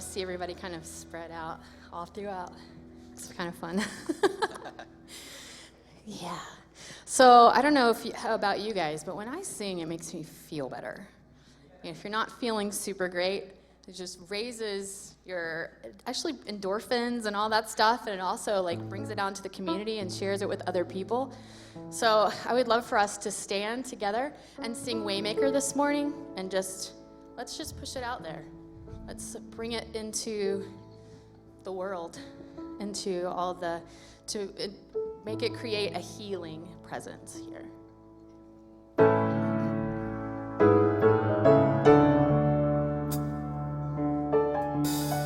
See everybody kind of spread out all throughout. It's kind of fun. Yeah. So I don't know how about you guys, but when I sing, it makes me feel better. If you're not feeling super great, it just raises your actually endorphins and all that stuff, and it also like brings it out to the community and shares it with other people. So I would love for us to stand together and sing Waymaker this morning, and let's just push it out there. Let's bring it into the world, to make it create a healing presence here. I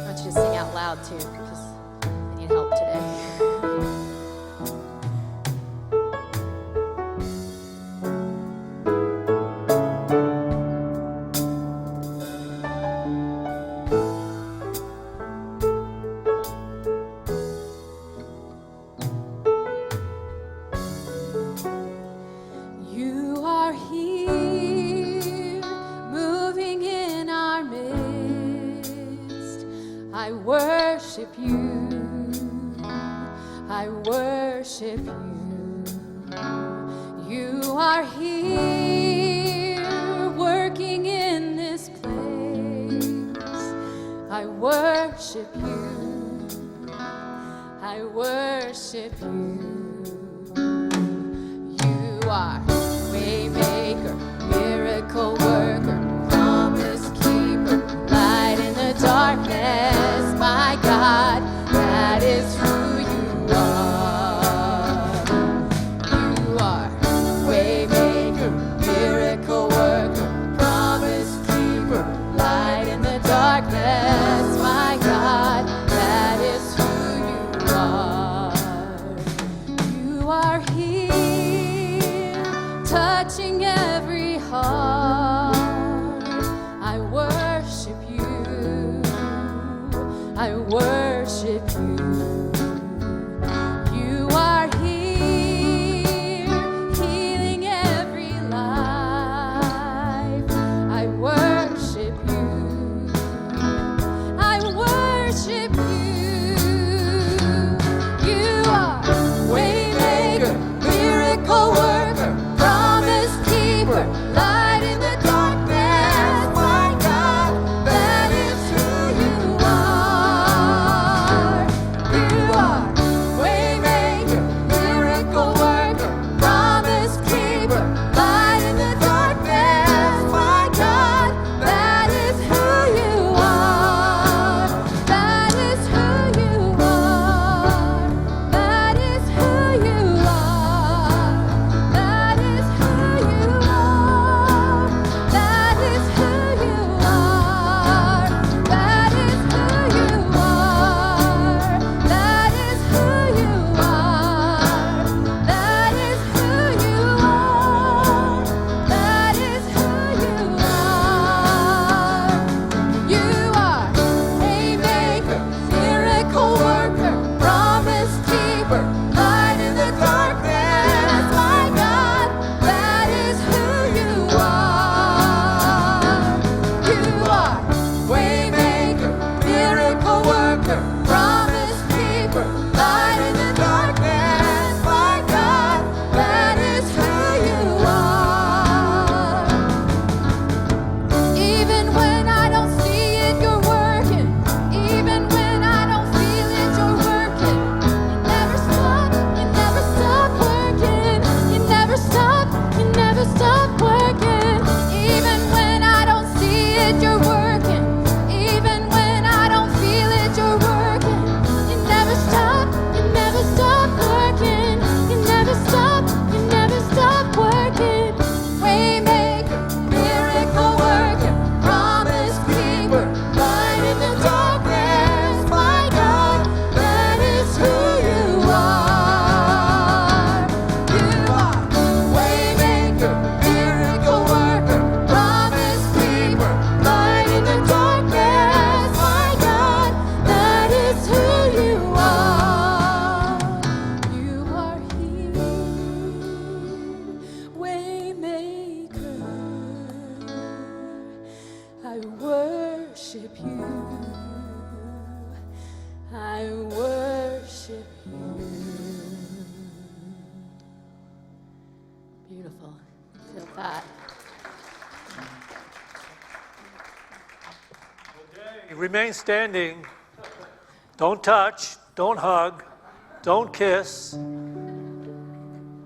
want you to sing out loud too, because I need help today. I worship you. You are here working in this place. I worship you. I worship you. You are waymaker, miracle worker, promise keeper, light in the darkness, my God, that is who you are. You are waymaker, miracle worker, promise keeper, light in the darkness, my God, that is who you are. You are here, touching every heart. I worship you. I worship you. You are here, healing every life. I worship you. I worship you. You are waymaker, miracle worker, promise keeper, light in the darkness. My God, that is who you are. remain standing. Don't touch, don't hug, don't kiss.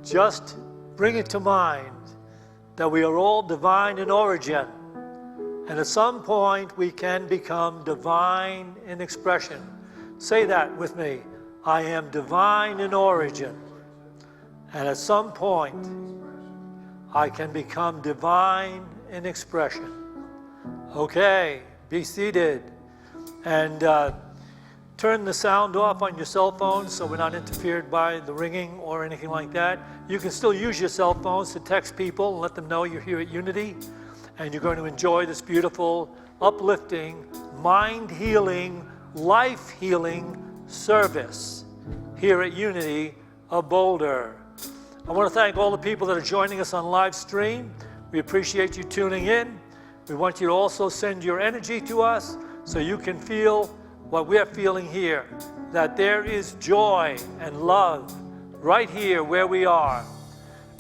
Just bring it to mind that we are all divine in origin. And at some point, we can become divine in expression. Say that with me. I am divine in origin. And at some point, I can become divine in expression. Okay, be seated. And turn the sound off on your cell phones so we're not interfered by the ringing or anything like that. You can still use your cell phones to text people and let them know you're here at Unity. And you're going to enjoy this beautiful, uplifting, mind-healing, life-healing service here at Unity of Boulder. I want to thank all the people that are joining us on live stream. We appreciate you tuning in. We want you to also send your energy to us so you can feel what we're feeling here, that there is joy and love right here where we are.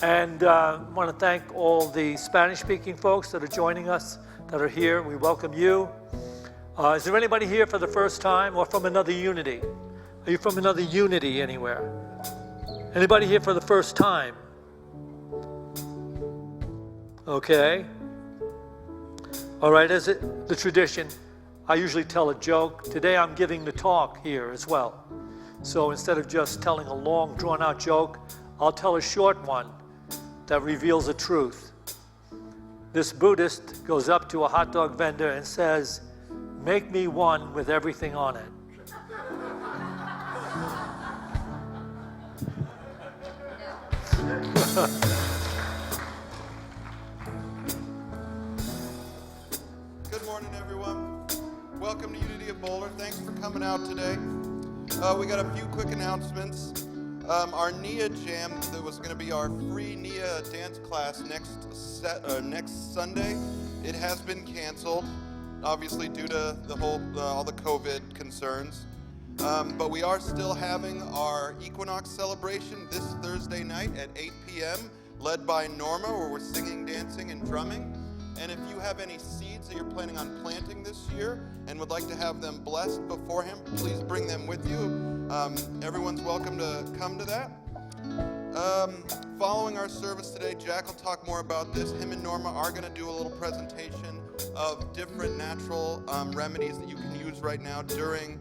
And I want to thank all the Spanish-speaking folks that are joining us, that are here. We welcome you. Is there anybody here for the first time or from another Unity? Are you from another Unity anywhere? Anybody here for the first time? Okay. All right, as the tradition, I usually tell a joke. Today I'm giving the talk here as well. So instead of just telling a long, drawn-out joke, I'll tell a short one that reveals a truth. This Buddhist goes up to a hot dog vendor and says, "Make me one with everything on it." Good morning, everyone. Welcome to Unity of Boulder. Thanks for coming out today. We got a few quick announcements. Our Nia Jam, that was going to be our free Nia dance class next Sunday, it has been canceled, obviously due to all the COVID concerns. But we are still having our Equinox celebration this Thursday night at 8 p.m., led by Norma, where we're singing, dancing, and drumming. And if you have any seeds that you're planning on planting this year and would like to have them blessed beforehand, please bring them with you. Everyone's welcome to come to that. Following our service today, Jack will talk more about this. Him and Norma are going to do a little presentation of different natural remedies that you can use right now during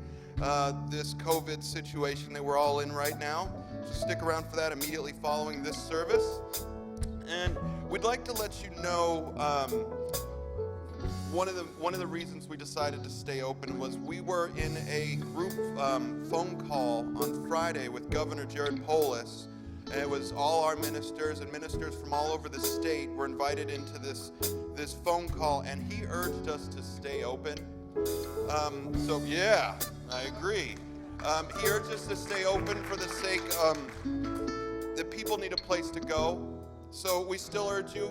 this COVID situation that we're all in right now. So stick around for that immediately following this service. And we'd like to let you know one of the reasons we decided to stay open was we were in a group phone call on Friday with Governor Jared Polis, and it was all our ministers and ministers from all over the state were invited into this phone call, and he urged us to stay open. So yeah, I agree. He urged us to stay open for the sake that people need a place to go. So we still urge you,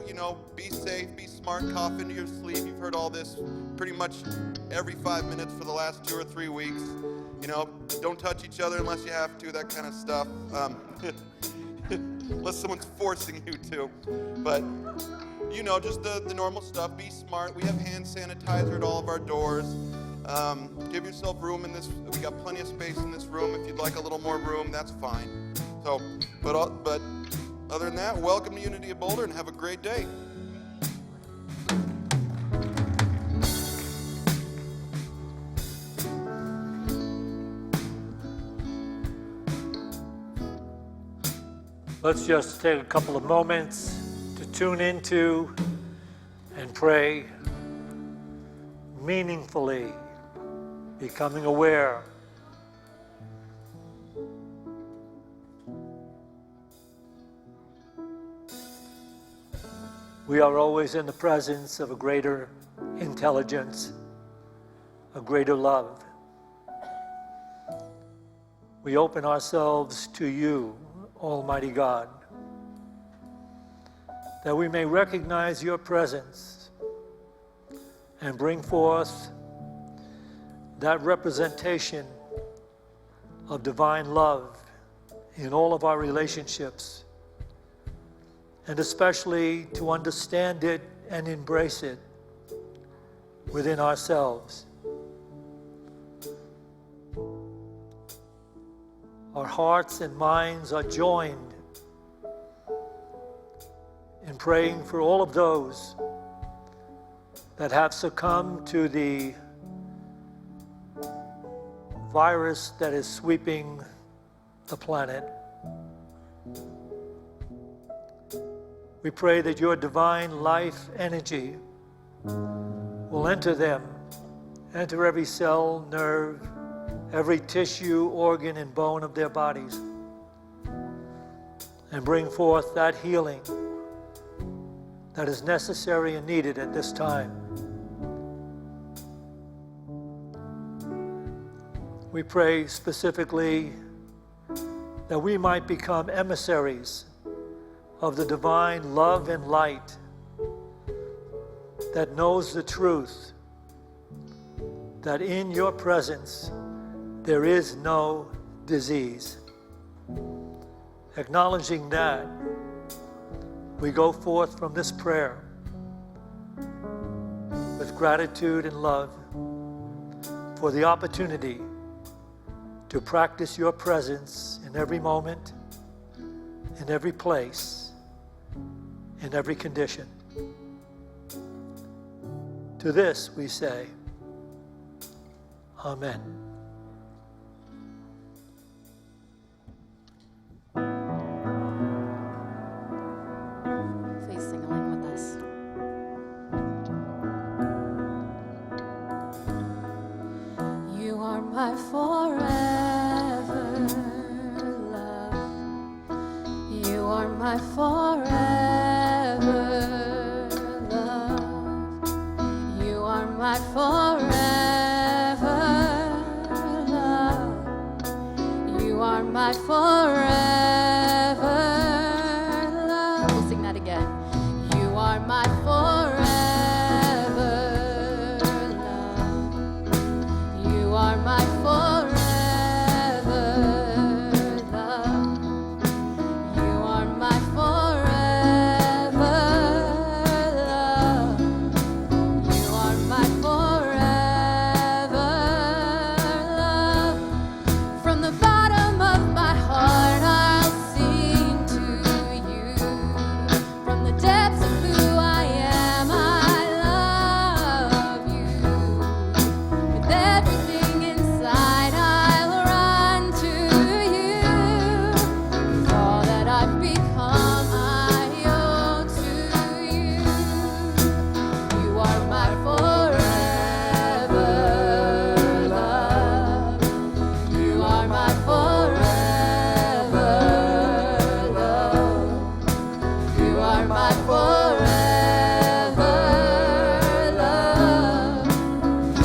be safe, be smart, cough into your sleeve. You've heard all this pretty much every 5 minutes for the last 2 or 3 weeks. Don't touch each other unless you have to, that kind of stuff. Unless someone's forcing you to. But, just the normal stuff. Be smart. We have hand sanitizer at all of our doors. Give yourself room in this. We got plenty of space in this room. If you'd like a little more room, that's fine. So, but other than that, welcome to Unity of Boulder and have a great day. Let's just take a couple of moments to tune into and pray meaningfully, becoming aware. We are always in the presence of a greater intelligence, a greater love. We open ourselves to you, Almighty God, that we may recognize your presence and bring forth that representation of divine love in all of our relationships, and especially to understand it and embrace it within ourselves. our hearts and minds are joined in praying for all of those that have succumbed to the virus that is sweeping the planet. We pray that your divine life energy will enter them, enter every cell, nerve, every tissue, organ, and bone of their bodies, and bring forth that healing that is necessary and needed at this time. We pray specifically that we might become emissaries of the divine love and light that knows the truth, that in your presence there is no disease. Acknowledging that, we go forth from this prayer with gratitude and love for the opportunity to practice your presence in every moment, in every place, in every condition. To this we say, Amen. Please sing along with us. You are my forever love. You are my forever love. You are my forever love. You are my forever love. We'll sing that again. You are my forever love. You are my forever love. You are my forever love. You are my forever love. From the bottom of my heart, I'll sing to you. From the depths of who I am, I love you. With everything inside, I'll run to you. With all that I've become, I owe to you. You are my forever love. You are my forever love. You are my forever love.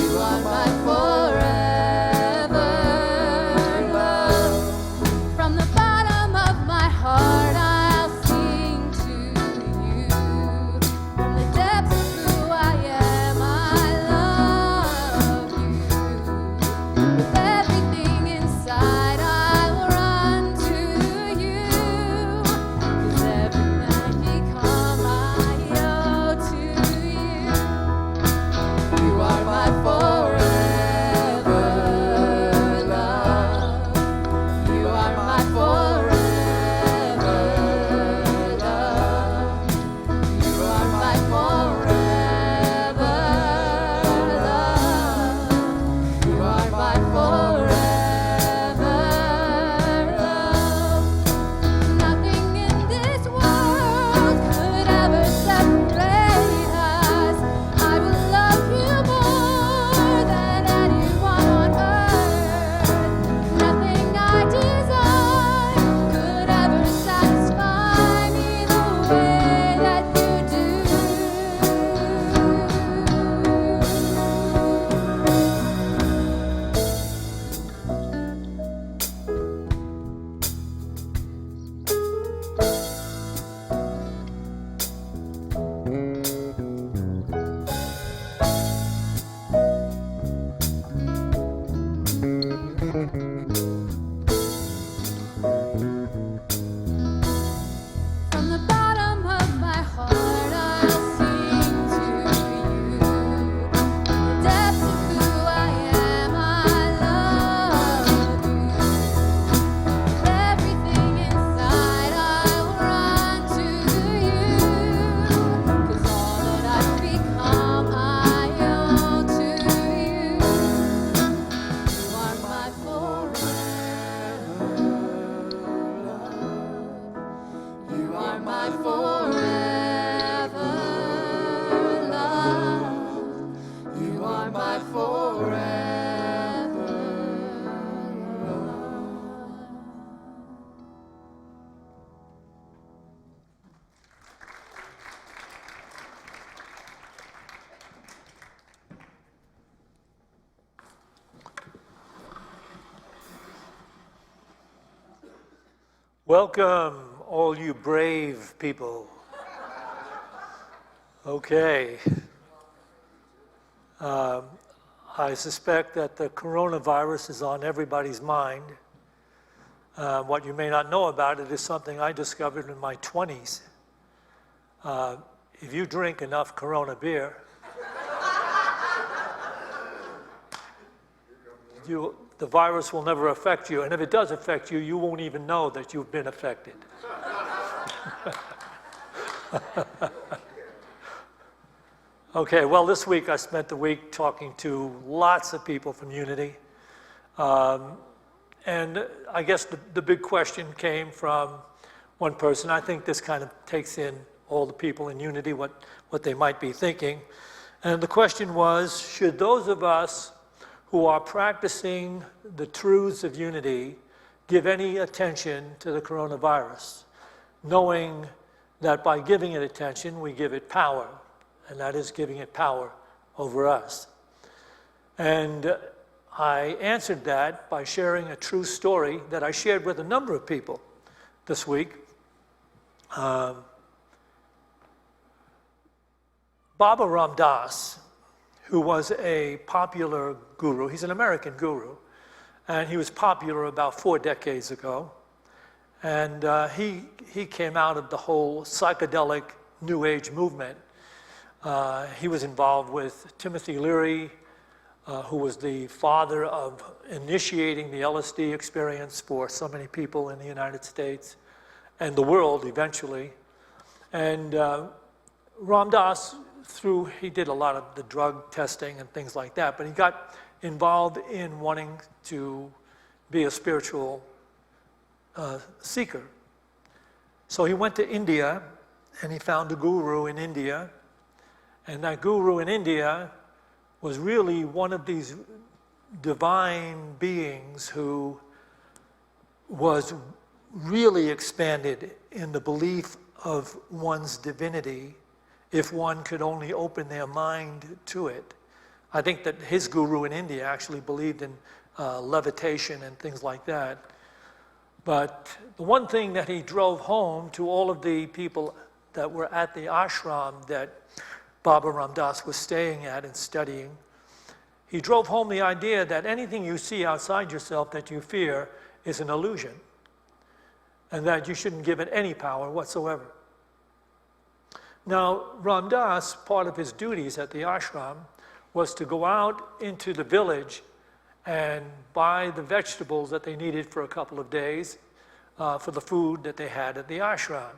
You are my forever love. From the bottom of my heart, I'll sing to you. From the depths of who I am, I love you. With everything inside, I'll run to you. 'Cause everything I become, I owe to you. You are my forever love. You are my forever love. You are my forever love. You are my forever love. Nothing in this world could ever separate us. I will love you more than anyone on earth. Nothing I desire could ever satisfy me the way that you do. From the bottom of my heart, I'll sing to you. From the depths of who I am, I love you. Welcome, all you brave people. Okay. I suspect that the coronavirus is on everybody's mind. What you may not know about it is something I discovered in my 20s. If you drink enough Corona beer, the virus will never affect you. And if it does affect you, you won't even know that you've been affected. Okay, well, this week I spent the week talking to lots of people from Unity. And I guess the big question came from one person. I think this kind of takes in all the people in Unity, what they might be thinking. And the question was, should those of us who are practicing the truths of Unity give any attention to the coronavirus, knowing that by giving it attention, we give it power, and that is giving it power over us. And I answered that by sharing a true story that I shared with a number of people this week. Baba Ram Dass, who was a popular guru, he's an American guru, and he was popular about 4 decades ago. And he came out of the whole psychedelic New Age movement. He was involved with Timothy Leary, who was the father of initiating the LSD experience for so many people in the United States and the world eventually. And Ram Dass, he did a lot of the drug testing and things like that, but he got involved in wanting to be a spiritual seeker. So he went to India and he found a guru in India. And that guru in India was really one of these divine beings who was really expanded in the belief of one's divinity if one could only open their mind to it. I think that his guru in India actually believed in levitation and things like that. But the one thing that he drove home to all of the people that were at the ashram that Baba Ram Dass was staying at and studying, he drove home the idea that anything you see outside yourself that you fear is an illusion, and that you shouldn't give it any power whatsoever. Now, Ram Dass, part of his duties at the ashram was to go out into the village and buy the vegetables that they needed for a couple of days for the food that they had at the ashram.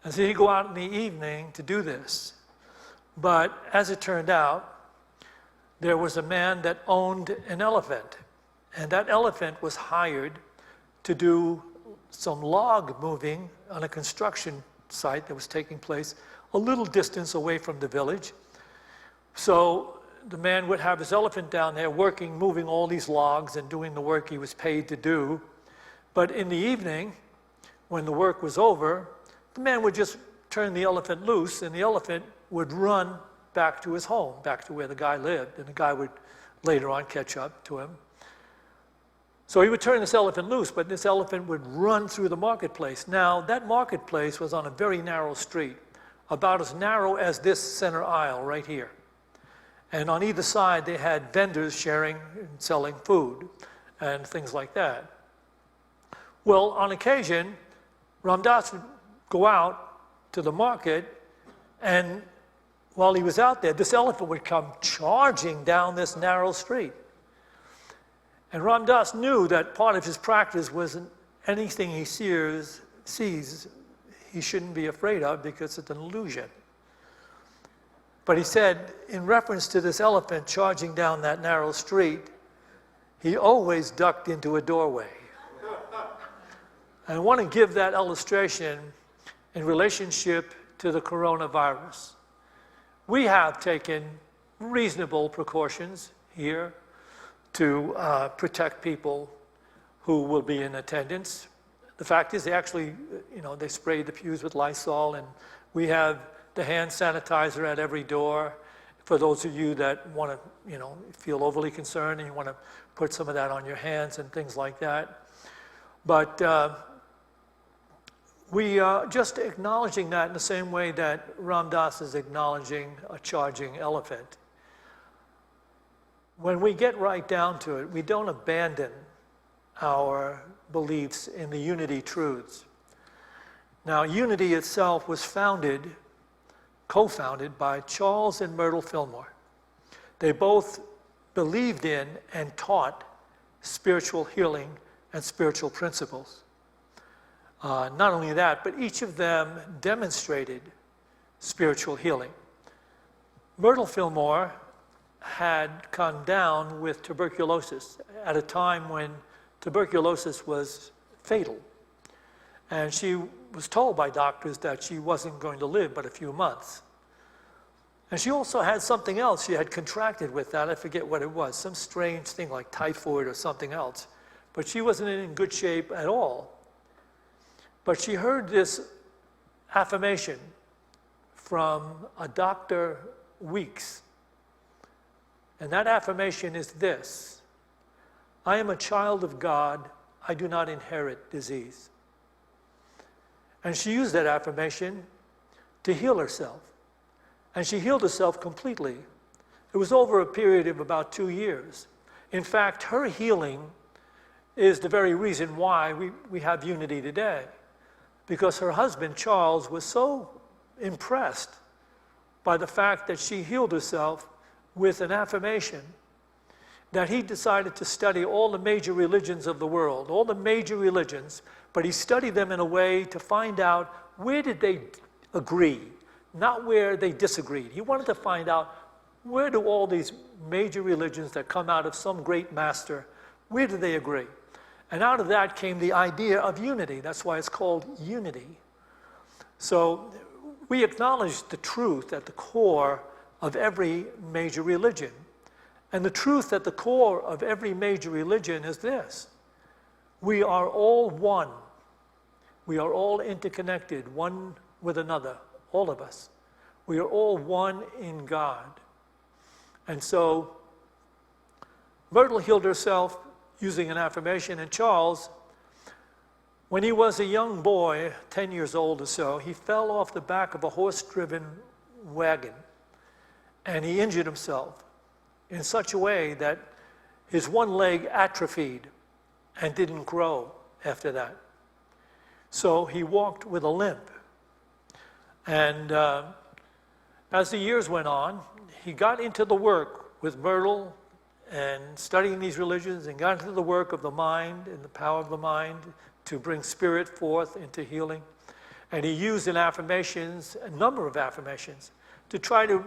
And so he'd go out in the evening to do this. But as it turned out, there was a man that owned an elephant, and that elephant was hired to do some log moving on a construction site that was taking place a little distance away from the village. So the man would have his elephant down there working, moving all these logs and doing the work he was paid to do. But in the evening, when the work was over, the man would just turn the elephant loose, and the elephant would run back to his home, back to where the guy lived, and the guy would later on catch up to him. So he would turn this elephant loose, but this elephant would run through the marketplace. Now, that marketplace was on a very narrow street, about as narrow as this center aisle right here. And on either side, they had vendors sharing and selling food and things like that. Well, on occasion, Ram Dass would go out to the market, and while he was out there, this elephant would come charging down this narrow street. And Ram Dass knew that part of his practice was anything he sees, he shouldn't be afraid of because it's an illusion. But he said, in reference to this elephant charging down that narrow street, he always ducked into a doorway. And I want to give that illustration in relationship to the coronavirus. We have taken reasonable precautions here to protect people who will be in attendance. The fact is, they actually, they sprayed the pews with Lysol, and we have the hand sanitizer at every door. For those of you that want to, feel overly concerned and you want to put some of that on your hands and things like that. But We are just acknowledging that in the same way that Ram Dass is acknowledging a charging elephant. When we get right down to it, we don't abandon our beliefs in the unity truths. Now, unity itself was co-founded by Charles and Myrtle Fillmore. They both believed in and taught spiritual healing and spiritual principles. Not only that, but each of them demonstrated spiritual healing. Myrtle Fillmore had come down with tuberculosis at a time when tuberculosis was fatal. And she was told by doctors that she wasn't going to live but a few months. And she also had something else she had contracted with that. I forget what it was, some strange thing like typhoid or something else. But she wasn't in good shape at all. But she heard this affirmation from a Dr. Weeks. And that affirmation is this: I am a child of God. I do not inherit disease. And she used that affirmation to heal herself. And she healed herself completely. It was over a period of about 2 years. In fact, her healing is the very reason why we have unity today. Because her husband, Charles, was so impressed by the fact that she healed herself with an affirmation that he decided to study all the major religions of the world, all the major religions, but he studied them in a way to find out where did they agree, not where they disagreed. He wanted to find out where do all these major religions that come out of some great master, where do they agree? And out of that came the idea of unity. That's why it's called unity. So we acknowledge the truth at the core of every major religion. And the truth at the core of every major religion is this: we are all one. We are all interconnected, one with another, all of us. We are all one in God. And so Myrtle healed herself using an affirmation, and Charles, when he was a young boy, 10 years old or so, he fell off the back of a horse-driven wagon, and he injured himself in such a way that his one leg atrophied and didn't grow after that. So he walked with a limp. And as the years went on, he got into the work with Myrtle and studying these religions, and got into the work of the mind and the power of the mind to bring spirit forth into healing. And he used in affirmations, a number of affirmations, to try to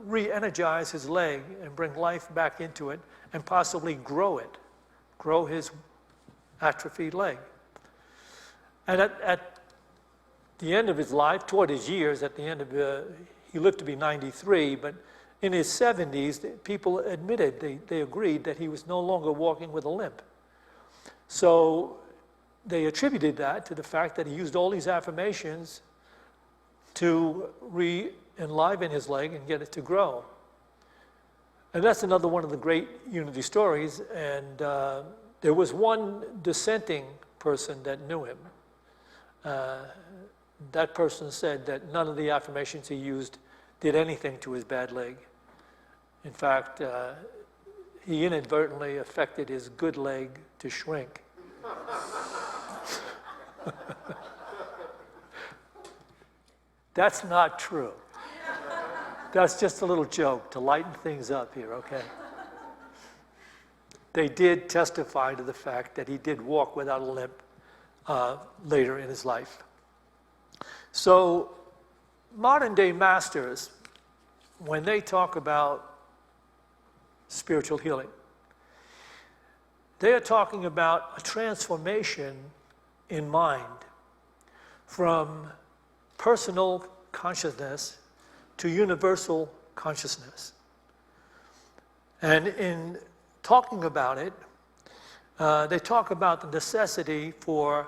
re-energize his leg and bring life back into it and possibly grow his atrophied leg. And at the end of his life, toward his years, at the end of, he lived to be 93, but in his 70s, people admitted, they agreed that he was no longer walking with a limp. So they attributed that to the fact that he used all these affirmations to re-enliven his leg and get it to grow. And that's another one of the great unity stories. And there was one dissenting person that knew him. That person said that none of the affirmations he used did anything to his bad leg. In fact, he inadvertently affected his good leg to shrink. That's not true. That's just a little joke to lighten things up here, okay? They did testify to the fact that he did walk without a limp later in his life. So modern day masters, when they talk about spiritual healing, they are talking about a transformation in mind from personal consciousness to universal consciousness. And in talking about it, they talk about the necessity for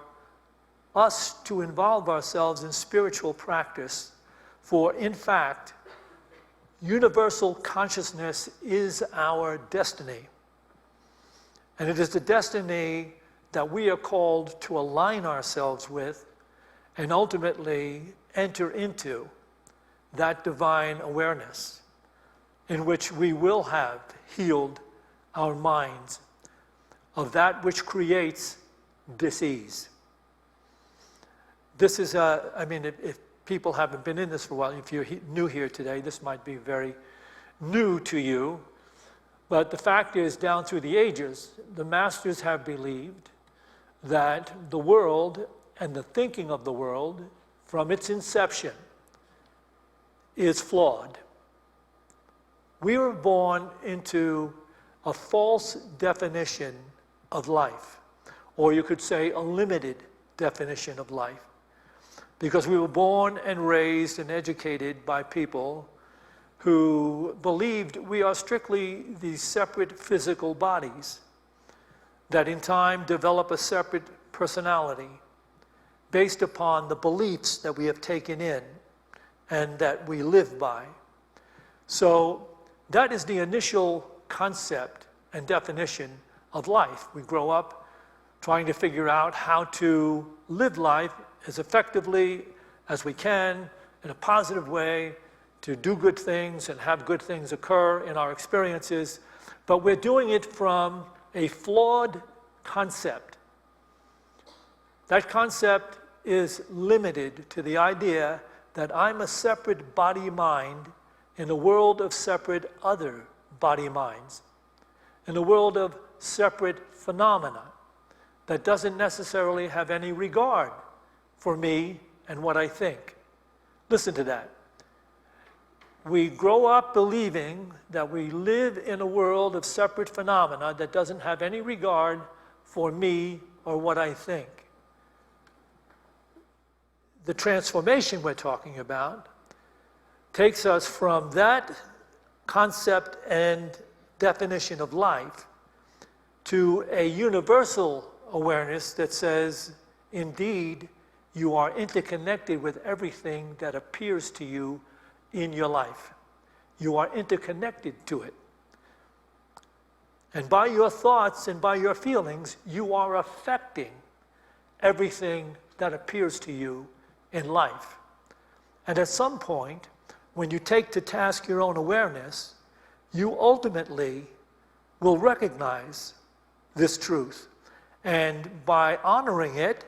us to involve ourselves in spiritual practice, for in fact, universal consciousness is our destiny. And it is the destiny that we are called to align ourselves with and ultimately enter into that divine awareness in which we will have healed our minds of that which creates disease. This is, if people haven't been in this for a while, if you're new here today, this might be very new to you. But the fact is, down through the ages, the masters have believed that the world and the thinking of the world from its inception is flawed. We were born into a false definition of life, or you could say a limited definition of life, because we were born and raised and educated by people who believed we are strictly these separate physical bodies that in time develop a separate personality based upon the beliefs that we have taken in and that we live by. So that is the initial concept and definition of life. We grow up trying to figure out how to live life as effectively as we can in a positive way, to do good things and have good things occur in our experiences, but we're doing it from a flawed concept. That concept is limited to the idea that I'm a separate body-mind in a world of separate other body-minds, in a world of separate phenomena that doesn't necessarily have any regard for me and what I think. Listen to that. We grow up believing that we live in a world of separate phenomena that doesn't have any regard for me or what I think. The transformation we're talking about takes us from that concept and definition of life to a universal awareness that says, indeed, you are interconnected with everything that appears to you in your life. You are interconnected to it. And by your thoughts and by your feelings, you are affecting everything that appears to you in life. And at some point, when you take to task your own awareness, you ultimately will recognize this truth. And by honoring it,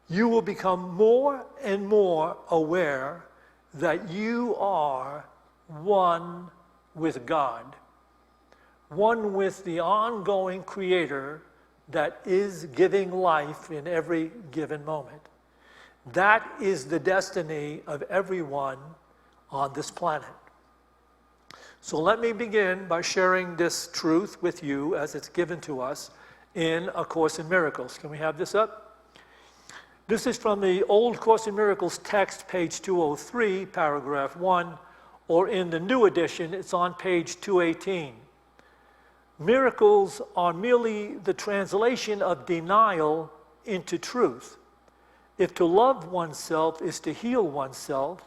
you will become more and more aware that you are one with God, one with the ongoing Creator that is giving life in every given moment. That is the destiny of everyone on this planet. So let me begin by sharing this truth with you as it's given to us in A Course in Miracles. Can we have this up? This is from the Old Course in Miracles text, page 203, paragraph 1, or in the new edition, it's on page 218. Miracles are merely the translation of denial into truth. If to love oneself is to heal oneself,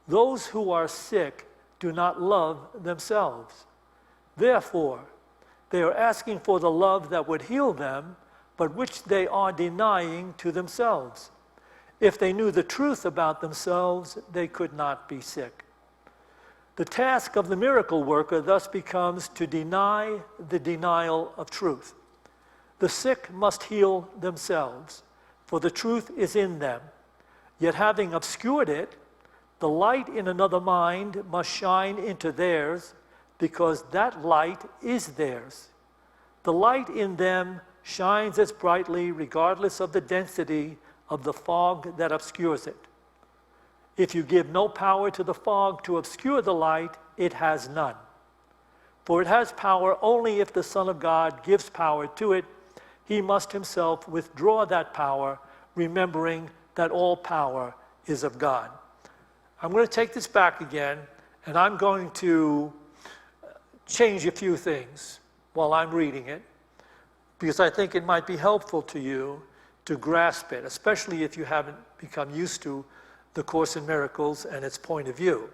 those who are sick do not love themselves. Therefore, they are asking for the love that would heal them, but which they are denying to themselves. If they knew the truth about themselves, they could not be sick. The task of the miracle worker thus becomes to deny the denial of truth. The sick must heal themselves, for the truth is in them. Yet having obscured it, the light in another mind must shine into theirs, because that light is theirs. The light in them shines as brightly regardless of the density of the fog that obscures it. If you give no power to the fog to obscure the light, it has none. For it has power only if the Son of God gives power to it. He must himself withdraw that power, remembering that all power is of God. I'm going to take this back again, and I'm going to change a few things while I'm reading it, because I think it might be helpful to you to grasp it, especially if you haven't become used to the Course in Miracles and its point of view.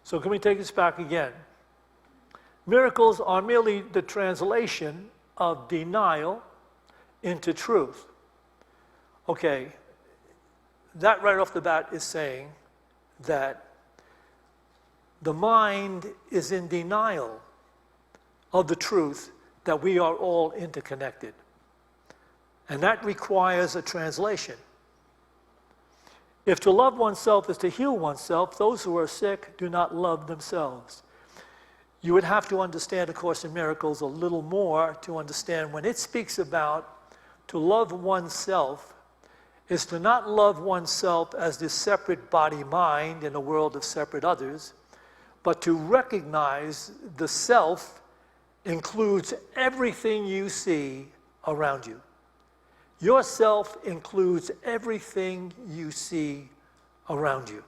So can we take this back again? Miracles are merely the translation of denial into truth. Okay, that right off the bat is saying that the mind is in denial of the truth that we are all interconnected. And that requires a translation. If to love oneself is to heal oneself, those who are sick do not love themselves. You would have to understand A Course in Miracles a little more to understand when it speaks about to love oneself is to not love oneself as this separate body-mind in a world of separate others, but to recognize the self includes everything you see around you. Your self includes everything you see around you.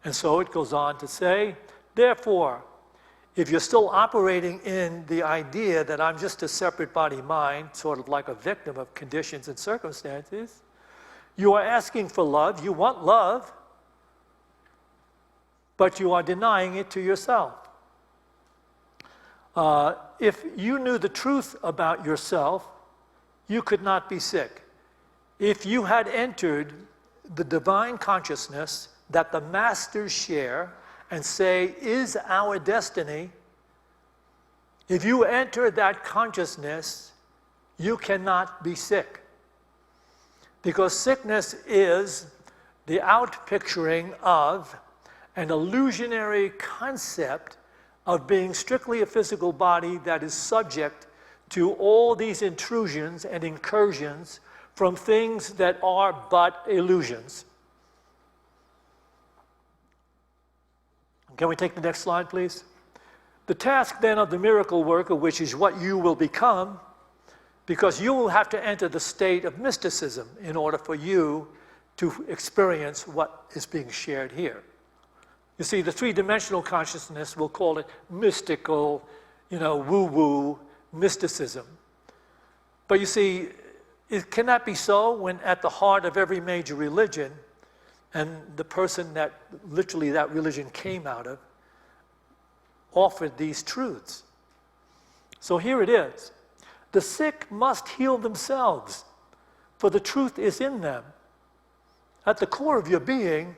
And so it goes on to say, therefore, if you're still operating in the idea that I'm just a separate body-mind, sort of like a victim of conditions and circumstances, you are asking for love, you want love, but you are denying it to yourself. If you knew the truth about yourself, you could not be sick. If you had entered the divine consciousness that the masters share and say is our destiny, if you enter that consciousness, you cannot be sick. Because sickness is the outpicturing of an illusionary concept of being strictly a physical body that is subject to all these intrusions and incursions from things that are but illusions. Can we take the next slide, please? The task then of the miracle worker, which is what you will become, because you will have to enter the state of mysticism in order for you to experience what is being shared here. You see, the three-dimensional consciousness, we'll call it mystical, woo-woo mysticism. But you see, it cannot be so when at the heart of every major religion, and the person that literally that religion came out of, offered these truths. So here it is. The sick must heal themselves, for the truth is in them. At the core of your being,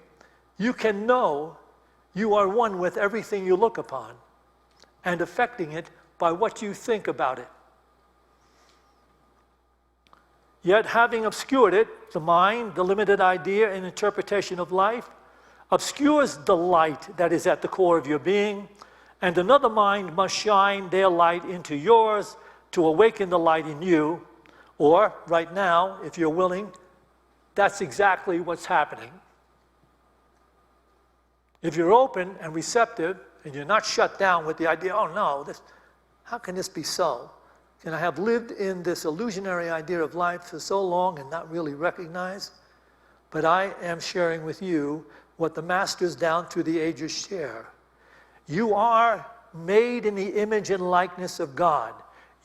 you can know you are one with everything you look upon, and affecting it by what you think about it. Yet having obscured it, the mind, the limited idea and interpretation of life, obscures the light that is at the core of your being, and another mind must shine their light into yours to awaken the light in you. Or, right now, if you're willing, that's exactly what's happening. If you're open and receptive, and you're not shut down with the idea, oh no, how can this be so? Can I have lived in this illusionary idea of life for so long and not really recognize? But I am sharing with you what the masters down through the ages share. You are made in the image and likeness of God.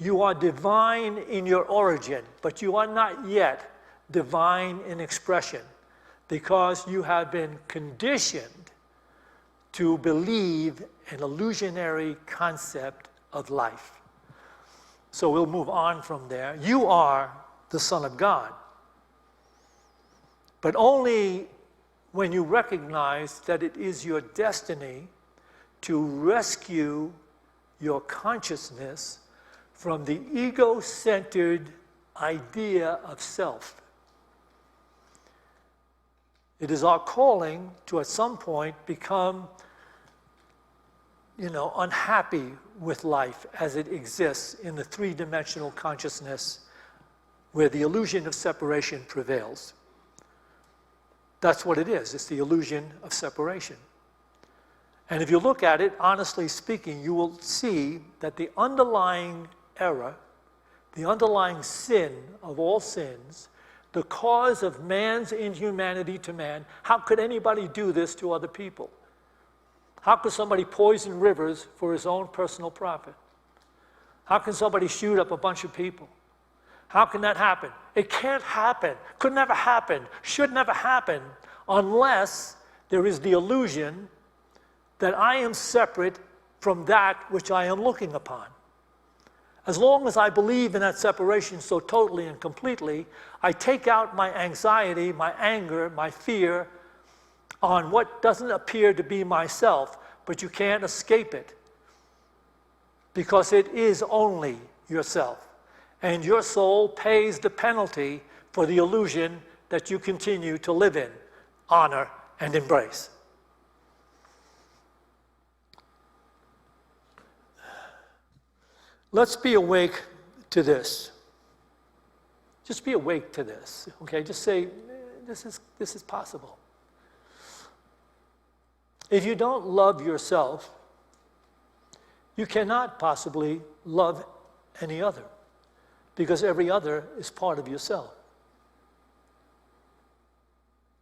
You are divine in your origin, but you are not yet divine in expression because you have been conditioned to believe an illusionary concept of life. So we'll move on from there. You are the Son of God. But only when you recognize that it is your destiny to rescue your consciousness from the ego-centered idea of self. It is our calling to at some point become unhappy with life as it exists in the three-dimensional consciousness where the illusion of separation prevails. That's what it is. It's the illusion of separation. And if you look at it, honestly speaking, you will see that the underlying error, the underlying sin of all sins, the cause of man's inhumanity to man, how could anybody do this to other people? How could somebody poison rivers for his own personal profit? How can somebody shoot up a bunch of people? How can that happen? It can't happen, could never happen, should never happen, unless there is the illusion that I am separate from that which I am looking upon. As long as I believe in that separation so totally and completely, I take out my anxiety, my anger, my fear on what doesn't appear to be myself, but you can't escape it because it is only yourself. And your soul pays the penalty for the illusion that you continue to live in, honor, and embrace. Let's be awake to this. Just be awake to this, okay? Just say, this is possible. If you don't love yourself, you cannot possibly love any other, because every other is part of yourself.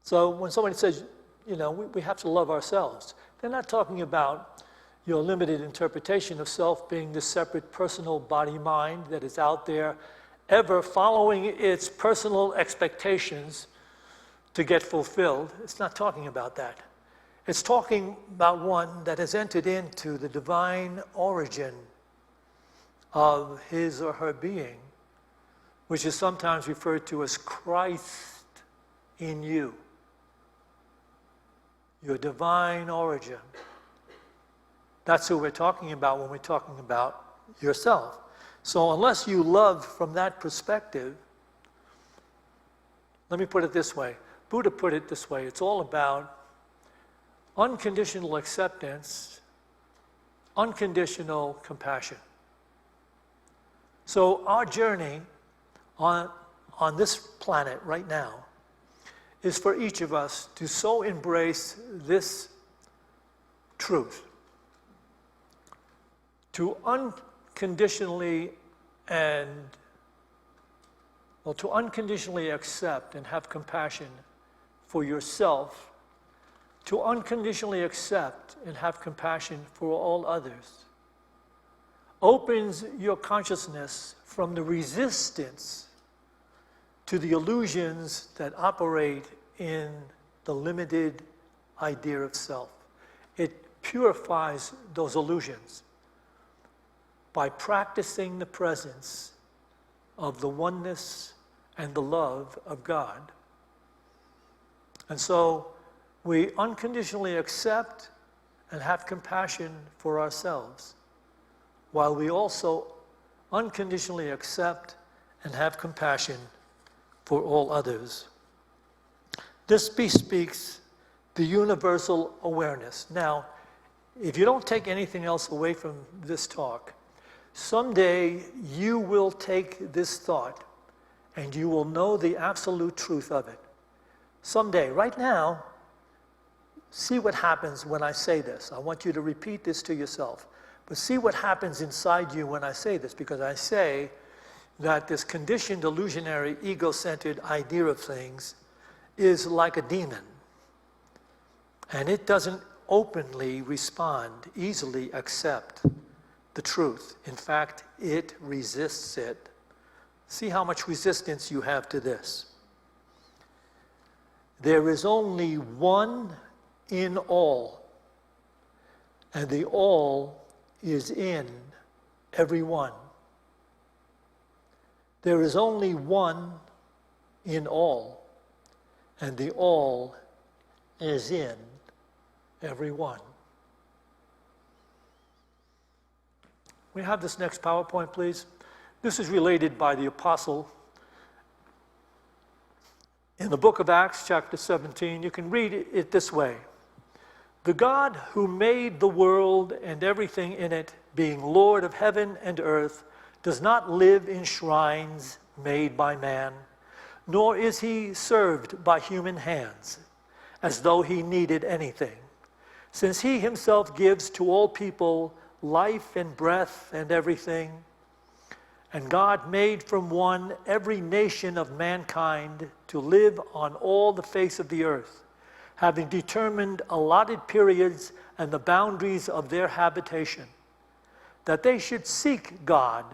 So when somebody says, we have to love ourselves, they're not talking about your limited interpretation of self being this separate personal body-mind that is out there ever following its personal expectations to get fulfilled. It's not talking about that. It's talking about one that has entered into the divine origin of his or her being, which is sometimes referred to as Christ in you. Your divine origin. That's who we're talking about when we're talking about yourself. So unless you love from that perspective, let me put it this way. Buddha put it this way. It's all about unconditional acceptance, unconditional compassion. So our journey on this planet right now is for each of us to so embrace this truth, to unconditionally accept and have compassion for yourself, to unconditionally accept and have compassion for all others, opens your consciousness from the resistance to the illusions that operate in the limited idea of self. It purifies those illusions by practicing the presence of the oneness and the love of God. And so we unconditionally accept and have compassion for ourselves, while we also unconditionally accept and have compassion for all others. This bespeaks the universal awareness. Now, if you don't take anything else away from this talk, someday you will take this thought and you will know the absolute truth of it. Someday, right now, see what happens when I say this. I want you to repeat this to yourself. But see what happens inside you when I say this, because I say that this conditioned, illusionary, ego-centered idea of things is like a demon. And it doesn't openly respond, easily accept the truth. In fact, it resists it. See how much resistance you have to this. There is only one in all, and the all is in everyone. There is only one in all, and the all is in everyone. We have this next PowerPoint, please. This is related by the apostle. In the book of Acts, chapter 17, you can read it this way. The God who made the world and everything in it, being Lord of heaven and earth, does not live in shrines made by man, nor is he served by human hands, as though he needed anything, since he himself gives to all people life and breath and everything. And God made from one every nation of mankind to live on all the face of the earth, having determined allotted periods and the boundaries of their habitation, that they should seek God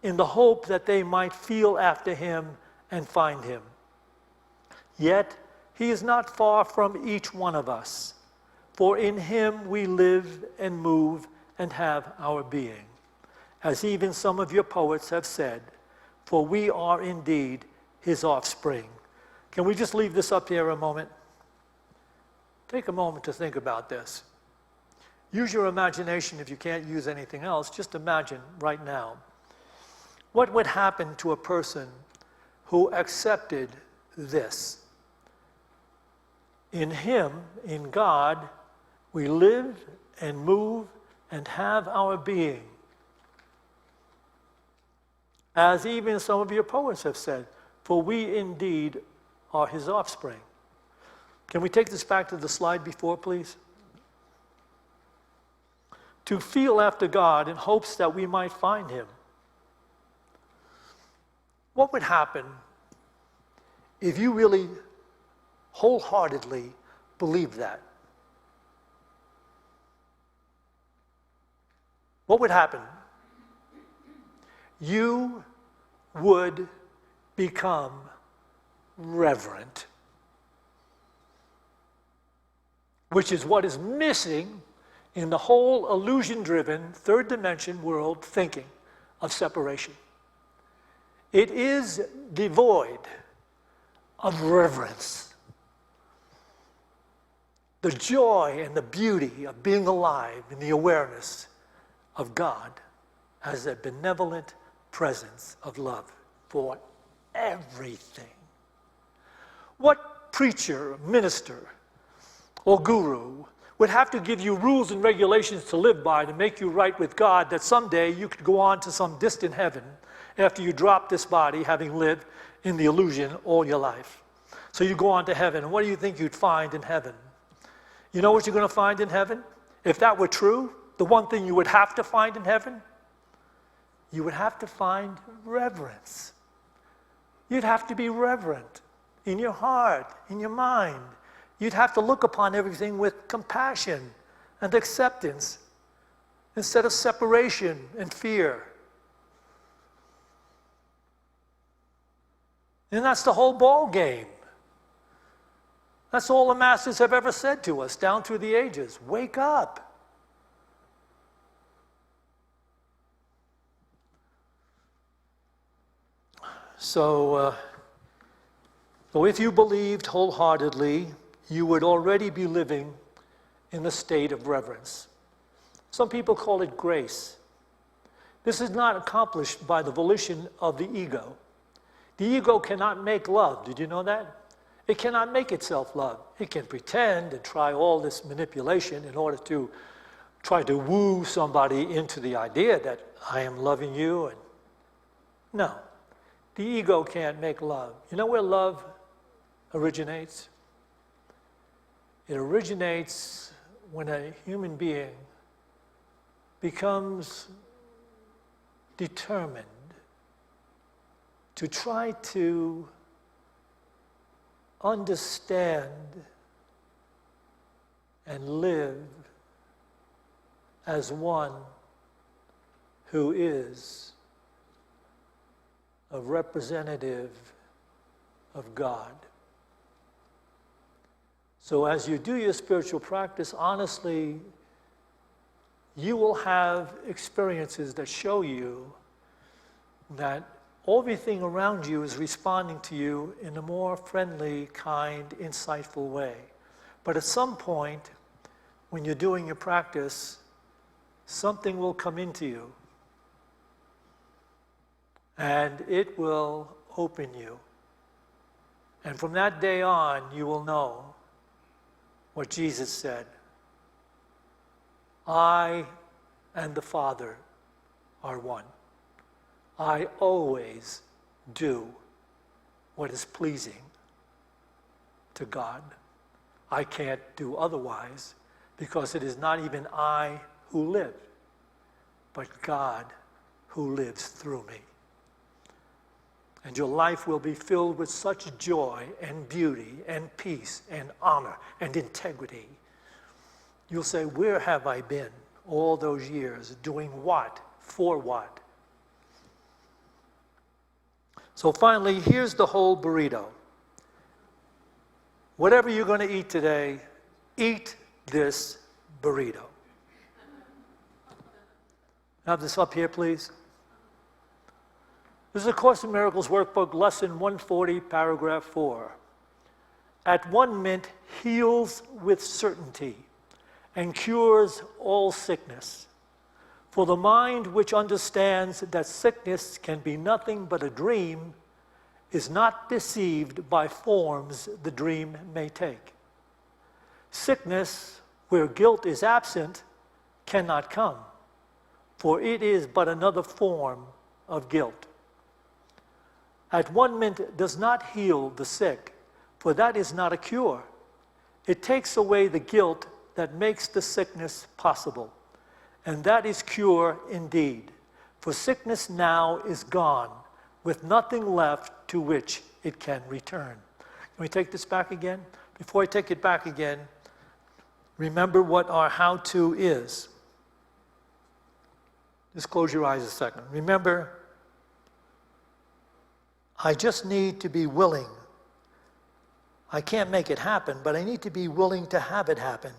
in the hope that they might feel after him and find him. Yet he is not far from each one of us, for in him we live and move and have our being. as even some of your poets have said, for we are indeed his offspring. Can we just leave this up here a moment? Take a moment to think about this. Use your imagination if you can't use anything else. Just imagine right now. What would happen to a person who accepted this? In him, in God, we live and move and have our being. As even some of your poets have said, for we indeed are his offspring. Can we take this back to the slide before, please? To feel after God in hopes that we might find him. What would happen if you really wholeheartedly believed that? What would happen? You would become reverent, which is what is missing in the whole illusion-driven, third-dimension world thinking of separation. It is devoid of reverence. The joy and the beauty of being alive in the awareness of God as a benevolent presence of love for everything. What preacher, minister, or guru would have to give you rules and regulations to live by to make you right with God, that someday you could go on to some distant heaven after you drop this body, having lived in the illusion all your life? So you go on to heaven, and what do you think you'd find in heaven? You know what you're going to find in heaven? If that were true, the one thing you would have to find in heaven, you would have to find reverence. You'd have to be reverent in your heart, in your mind. You'd have to look upon everything with compassion and acceptance instead of separation and fear. And that's the whole ball game. That's all the masters have ever said to us down through the ages. Wake up. So if you believed wholeheartedly, you would already be living in a state of reverence. Some people call it grace. This is not accomplished by the volition of the ego. The ego cannot make love. Did you know that? It cannot make itself love. It can pretend and try all this manipulation in order to try to woo somebody into the idea that I am loving you. And no, the ego can't make love. You know where love originates? It originates when a human being becomes determined to try to understand and live as one who is a representative of God. So as you do your spiritual practice, honestly, you will have experiences that show you that everything around you is responding to you in a more friendly, kind, insightful way. But at some point, when you're doing your practice, something will come into you, and it will open you. And from that day on, you will know what Jesus said: I and the Father are one. I always do what is pleasing to God. I can't do otherwise, because it is not even I who live, but God who lives through me. And your life will be filled with such joy and beauty and peace and honor and integrity. You'll say, where have I been all those years? Doing what? For what? So finally, here's the whole burrito. Whatever you're going to eat today, eat this burrito. Have this up here, please. This is a Course in Miracles workbook, lesson 140, paragraph 4. At 1 mint heals with certainty and cures all sickness. For the mind which understands that sickness can be nothing but a dream is not deceived by forms the dream may take. Sickness, where guilt is absent, cannot come, for it is but another form of guilt. At 1 mint does not heal the sick, for that is not a cure. It takes away the guilt that makes the sickness possible, and that is cure indeed. For sickness now is gone, with nothing left to which it can return. Can we take this back again? Before I take it back again, remember what our how-to is. Just close your eyes a second. Remember, I just need to be willing. I can't make it happen, but I need to be willing to have it happen.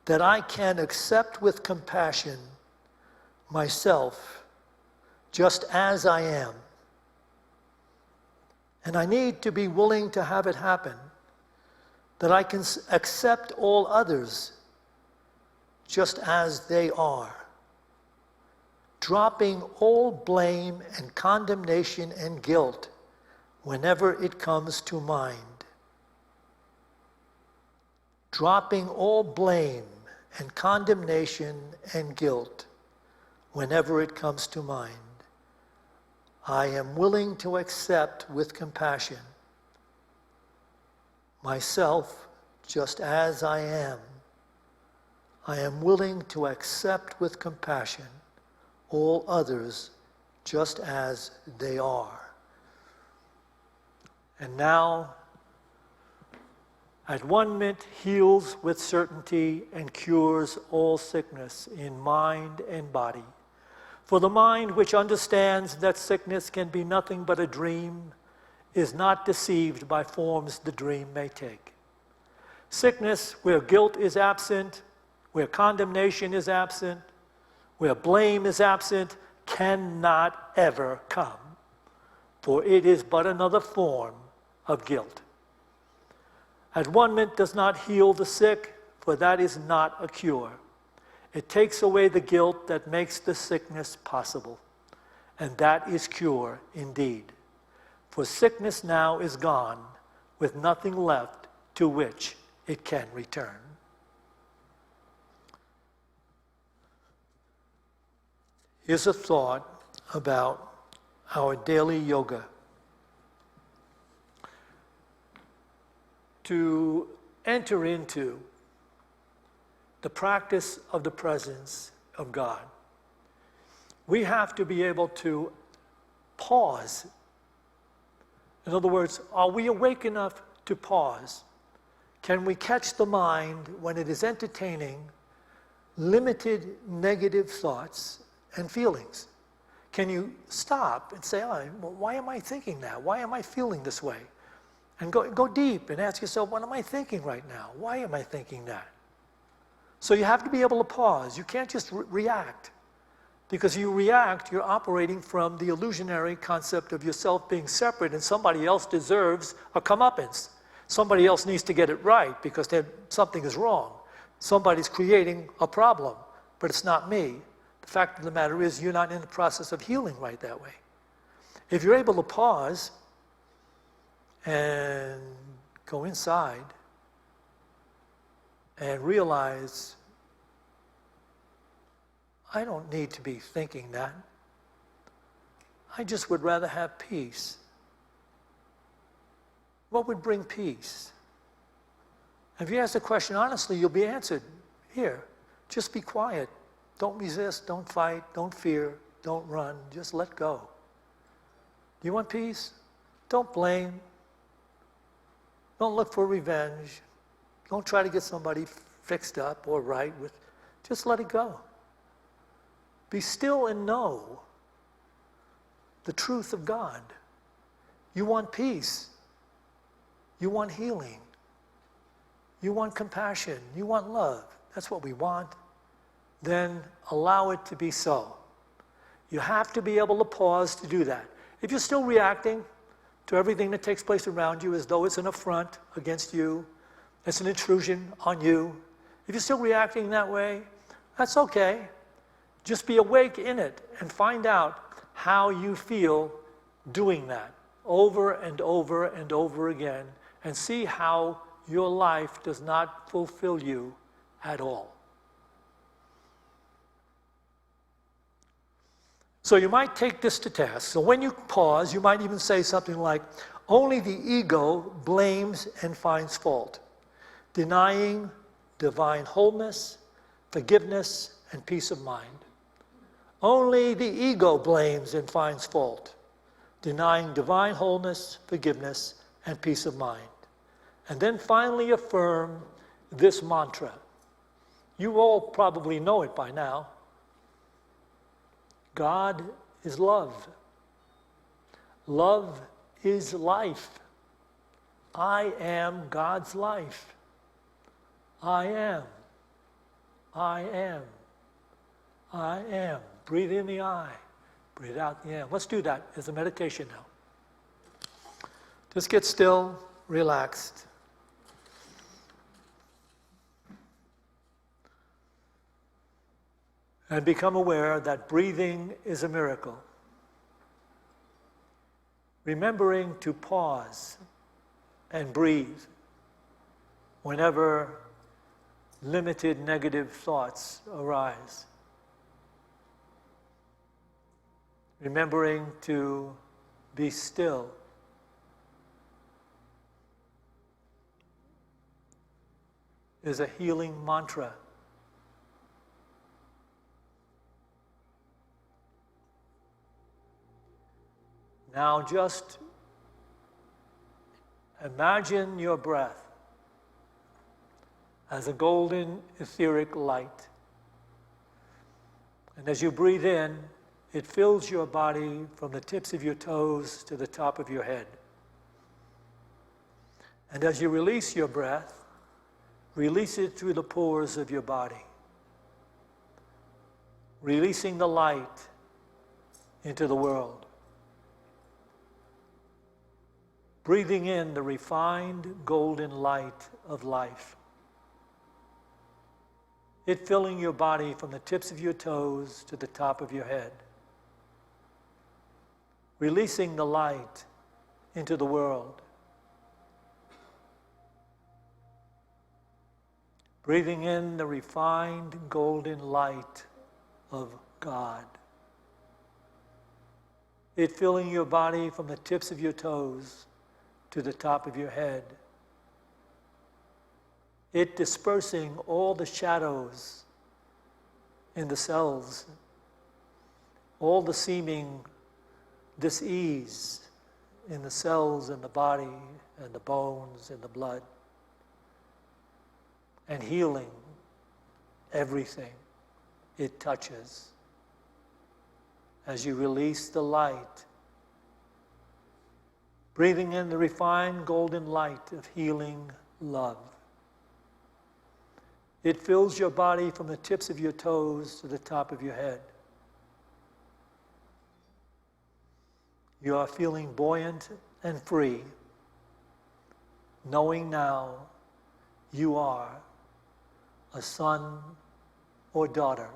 That I can accept with compassion myself just as I am. And I need to be willing to have it happen. That I can accept all others just as they are. Dropping all blame and condemnation and guilt whenever it comes to mind. Dropping all blame and condemnation and guilt whenever it comes to mind. I am willing to accept with compassion myself just as I am. I am willing to accept with compassion all others just as they are. And now, at 1 mint heals with certainty and cures all sickness in mind and body. For the mind which understands that sickness can be nothing but a dream is not deceived by forms the dream may take. Sickness, where guilt is absent, where condemnation is absent, where blame is absent, cannot ever come, for it is but another form of guilt. At 1 mint does not heal the sick, for that is not a cure. It takes away the guilt that makes the sickness possible, and that is cure indeed. For sickness now is gone, with nothing left to which it can return. Here's a thought about our daily yoga. To enter into the practice of the presence of God, we have to be able to pause. In other words, are we awake enough to pause? Can we catch the mind when it is entertaining limited negative thoughts and feelings? Can you stop and say, oh, why am I thinking that? Why am I feeling this way? And go deep and ask yourself, what am I thinking right now? Why am I thinking that? So you have to be able to pause. You can't just react. Because you react, you're operating from the illusionary concept of yourself being separate, and somebody else deserves a comeuppance. Somebody else needs to get it right because something is wrong. Somebody's creating a problem, but it's not me. The fact of the matter is you're not in the process of healing right that way. If you're able to pause and go inside and realize, I don't need to be thinking that. I just would rather have peace. What would bring peace? If you ask the question honestly, you'll be answered. Here, just be quiet. Don't resist, don't fight, don't fear, don't run. Just let go. Do you want peace? Don't blame. Don't look for revenge. Don't try to get somebody fixed up or right with. Just let it go. Be still and know the truth of God. You want peace. You want healing. You want compassion. You want love. That's what we want. then allow it to be so. You have to be able to pause to do that. If you're still reacting to everything that takes place around you as though it's an affront against you, it's an intrusion on you, if you're still reacting that way, that's okay. Just be awake in it and find out how you feel doing that over and over and over again, and see how your life does not fulfill you at all. So you might take this to task. So when you pause, you might even say something like, only the ego blames and finds fault, denying divine wholeness, forgiveness, and peace of mind. Only the ego blames and finds fault, denying divine wholeness, forgiveness, and peace of mind. And then finally affirm this mantra. You all probably know it by now. God is love. Love is life. I am God's life. I am. I am. I am. Breathe in the I. Breathe out the M. Let's do that as a meditation now. Just get still, relaxed. And become aware that breathing is a miracle. Remembering to pause and breathe whenever limited negative thoughts arise. Remembering to be still. Is a healing mantra. Now just imagine your breath as a golden etheric light. And as you breathe in, it fills your body from the tips of your toes to the top of your head. And as you release your breath, release it through the pores of your body, releasing the light into the world. Breathing in the refined golden light of life. It filling your body from the tips of your toes to the top of your head. Releasing the light into the world. Breathing in the refined golden light of God. It filling your body from the tips of your toes to the top of your head. It dispersing all the shadows in the cells, all the seeming dis-ease in the cells and the body and the bones and the blood, and healing everything it touches as you release the light. Breathing in the refined golden light of healing love. It fills your body from the tips of your toes to the top of your head. You are feeling buoyant and free, knowing now you are a son or daughter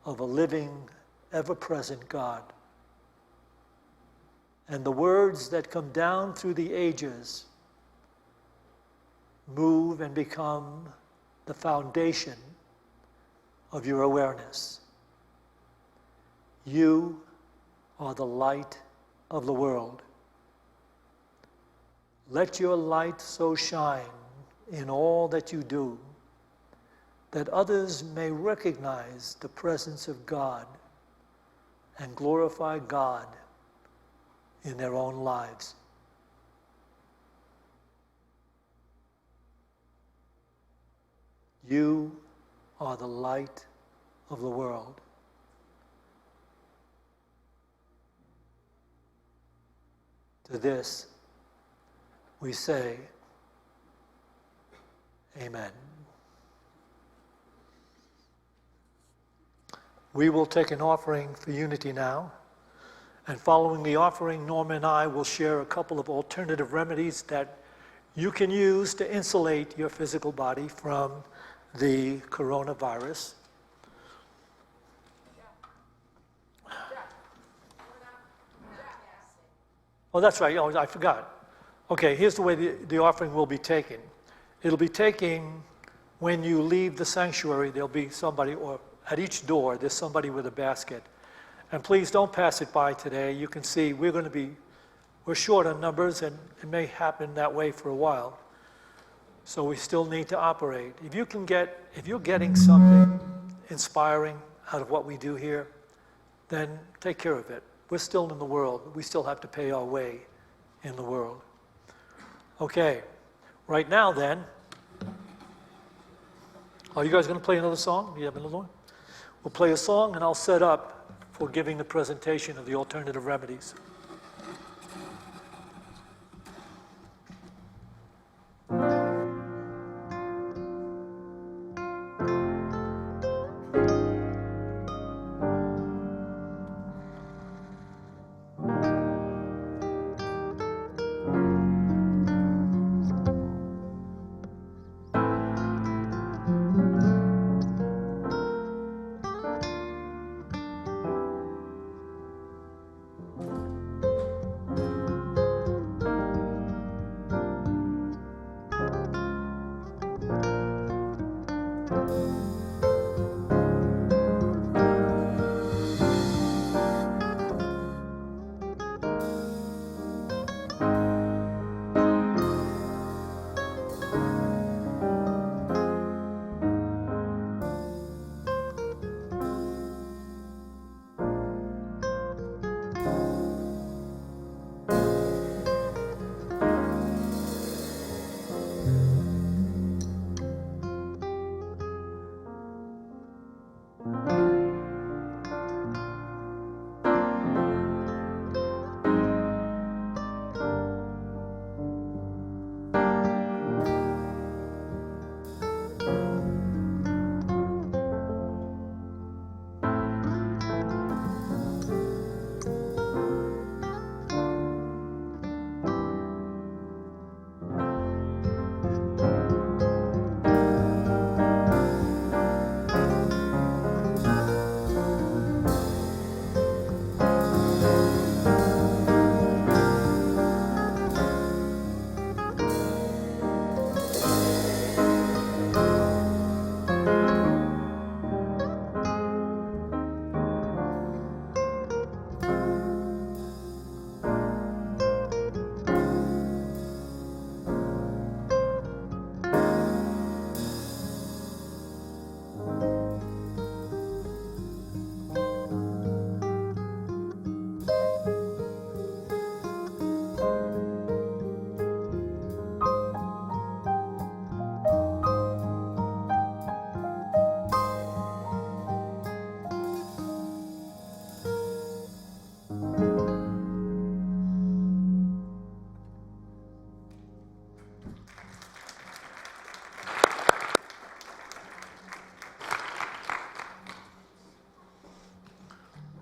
of a living, ever-present God. And the words that come down through the ages move and become the foundation of your awareness. You are the light of the world. Let your light so shine in all that you do that others may recognize the presence of God and glorify God in their own lives. You are the light of the world. To this we say, Amen. We will take an offering for unity now. And following the offering, Norma and I will share a couple of alternative remedies that you can use to insulate your physical body from the coronavirus. Oh, that's right. Oh, I forgot. Okay, here's the way the offering will be taken. It'll be taken when you leave the sanctuary. There'll be somebody, or at each door, there's somebody with a basket. And please don't pass it by today. You can see we're short on numbers, and it may happen that way for a while. So we still need to operate. If you're getting something inspiring out of what we do here, then take care of it. We're still in the world. We still have to pay our way in the world. Okay, right now then, are you guys going to play another song? You have another one? We'll play a song, and I'll set up for giving the presentation of the alternative remedies.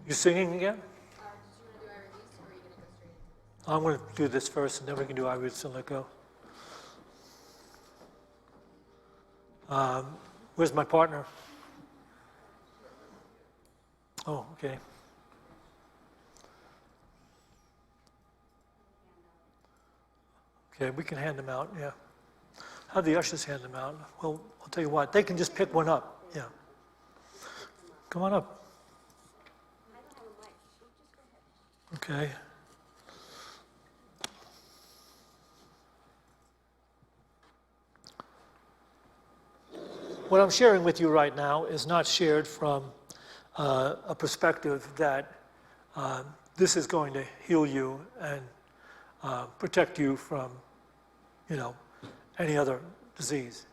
You singing again? I'm going to do this first, and then we can do I Release and Let Go. Where's my partner? Oh, okay. Okay, we can hand them out, yeah. Have the ushers hand them out. Well, I'll tell you what, they can just pick one up, yeah. Come on up. Okay. What I'm sharing with you right now is not shared from a perspective that this is going to heal you and protect you from, any other disease,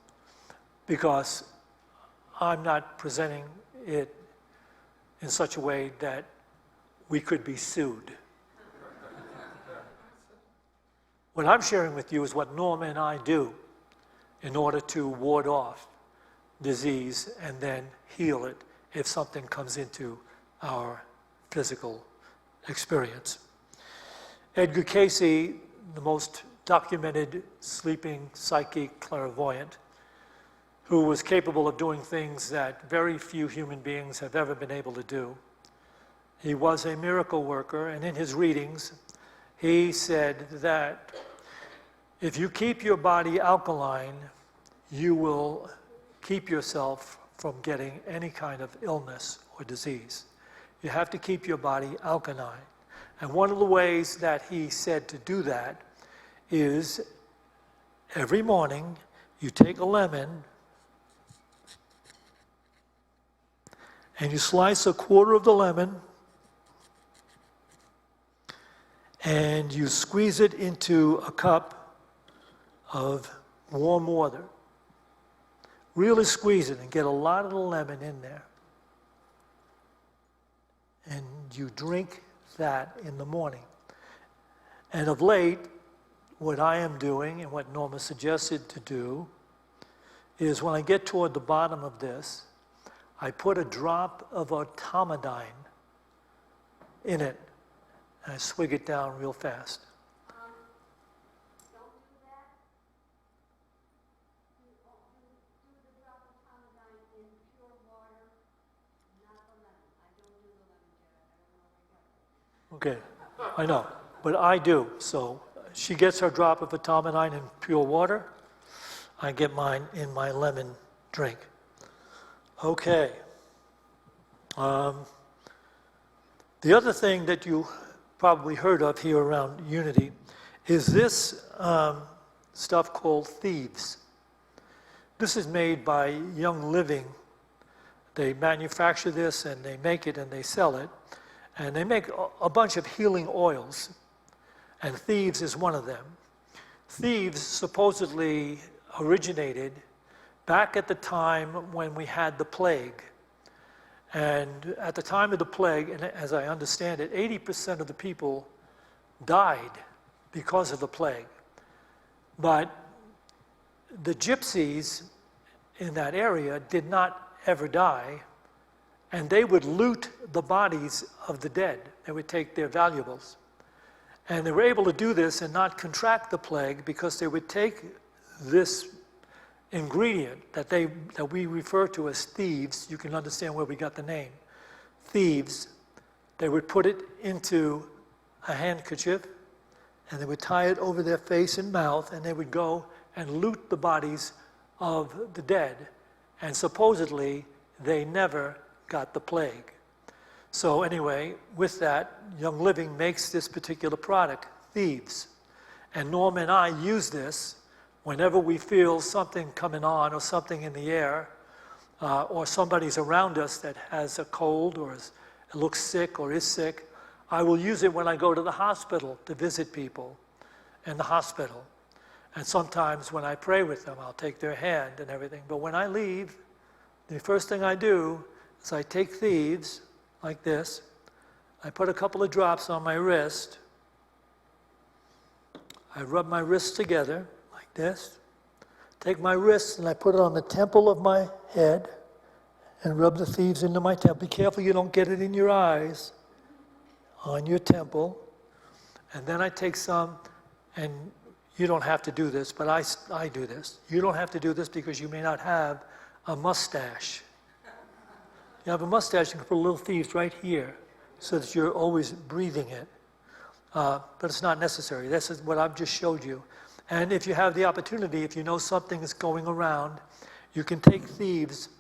because I'm not presenting it in such a way that we could be sued. What I'm sharing with you is what Norma and I do in order to ward off disease and then heal it if something comes into our physical experience. Edgar Cayce, the most documented sleeping psychic clairvoyant, who was capable of doing things that very few human beings have ever been able to do. He was a miracle worker, and in his readings, he said that if you keep your body alkaline, you will keep yourself from getting any kind of illness or disease. You have to keep your body alkaline. And one of the ways that he said to do that is every morning you take a lemon and you slice a quarter of the lemon and you squeeze it into a cup of warm water. Really squeeze it and get a lot of the lemon in there. And you drink that in the morning. And of late, what I am doing and what Norma suggested to do is when I get toward the bottom of this, I put a drop of automodine in it and I swig it down real fast. Don't do that. Do the drop of Tomodine in pure water, not the lemon. I don't do the lemon, Jared. I don't know where you got it. Okay, I know, but I do. So she gets her drop of automodine in pure water. I get mine in my lemon drink. Okay. The other thing that you probably heard of here around Unity is this stuff called thieves. This is made by Young Living. They manufacture this and they make it and they sell it. And they make a bunch of healing oils. And thieves is one of them. Thieves supposedly originated back at the time when we had the plague. And at the time of the plague, and as I understand it, 80% of the people died because of the plague. But the gypsies in that area did not ever die, and they would loot the bodies of the dead. They would take their valuables. And they were able to do this and not contract the plague because they would take this ingredient that we refer to as thieves. You can understand where we got the name. Thieves. They would put it into a handkerchief and they would tie it over their face and mouth, and they would go and loot the bodies of the dead. And supposedly they never got the plague. So anyway, with that, Young Living makes this particular product, Thieves. And Norma and I use this whenever we feel something coming on or something in the air, or somebody's around us that has a cold or looks sick or is sick. I will use it when I go to the hospital to visit people in the hospital. And sometimes when I pray with them, I'll take their hand and everything. But when I leave, the first thing I do is I take Thieves like this. I put a couple of drops on my wrist. I rub my wrists together like this. Take my wrist and I put it on the temple of my head and rub the Thieves into my temple. Be careful you don't get it in your eyes, on your temple. And then I take some, and you don't have to do this, but I do this. You don't have to do this because you may not have a mustache. You have a mustache, you can put a little Thieves right here so that you're always breathing it. But it's not necessary. This is what I've just showed you. And if you have the opportunity, if you know something is going around, you can take Thieves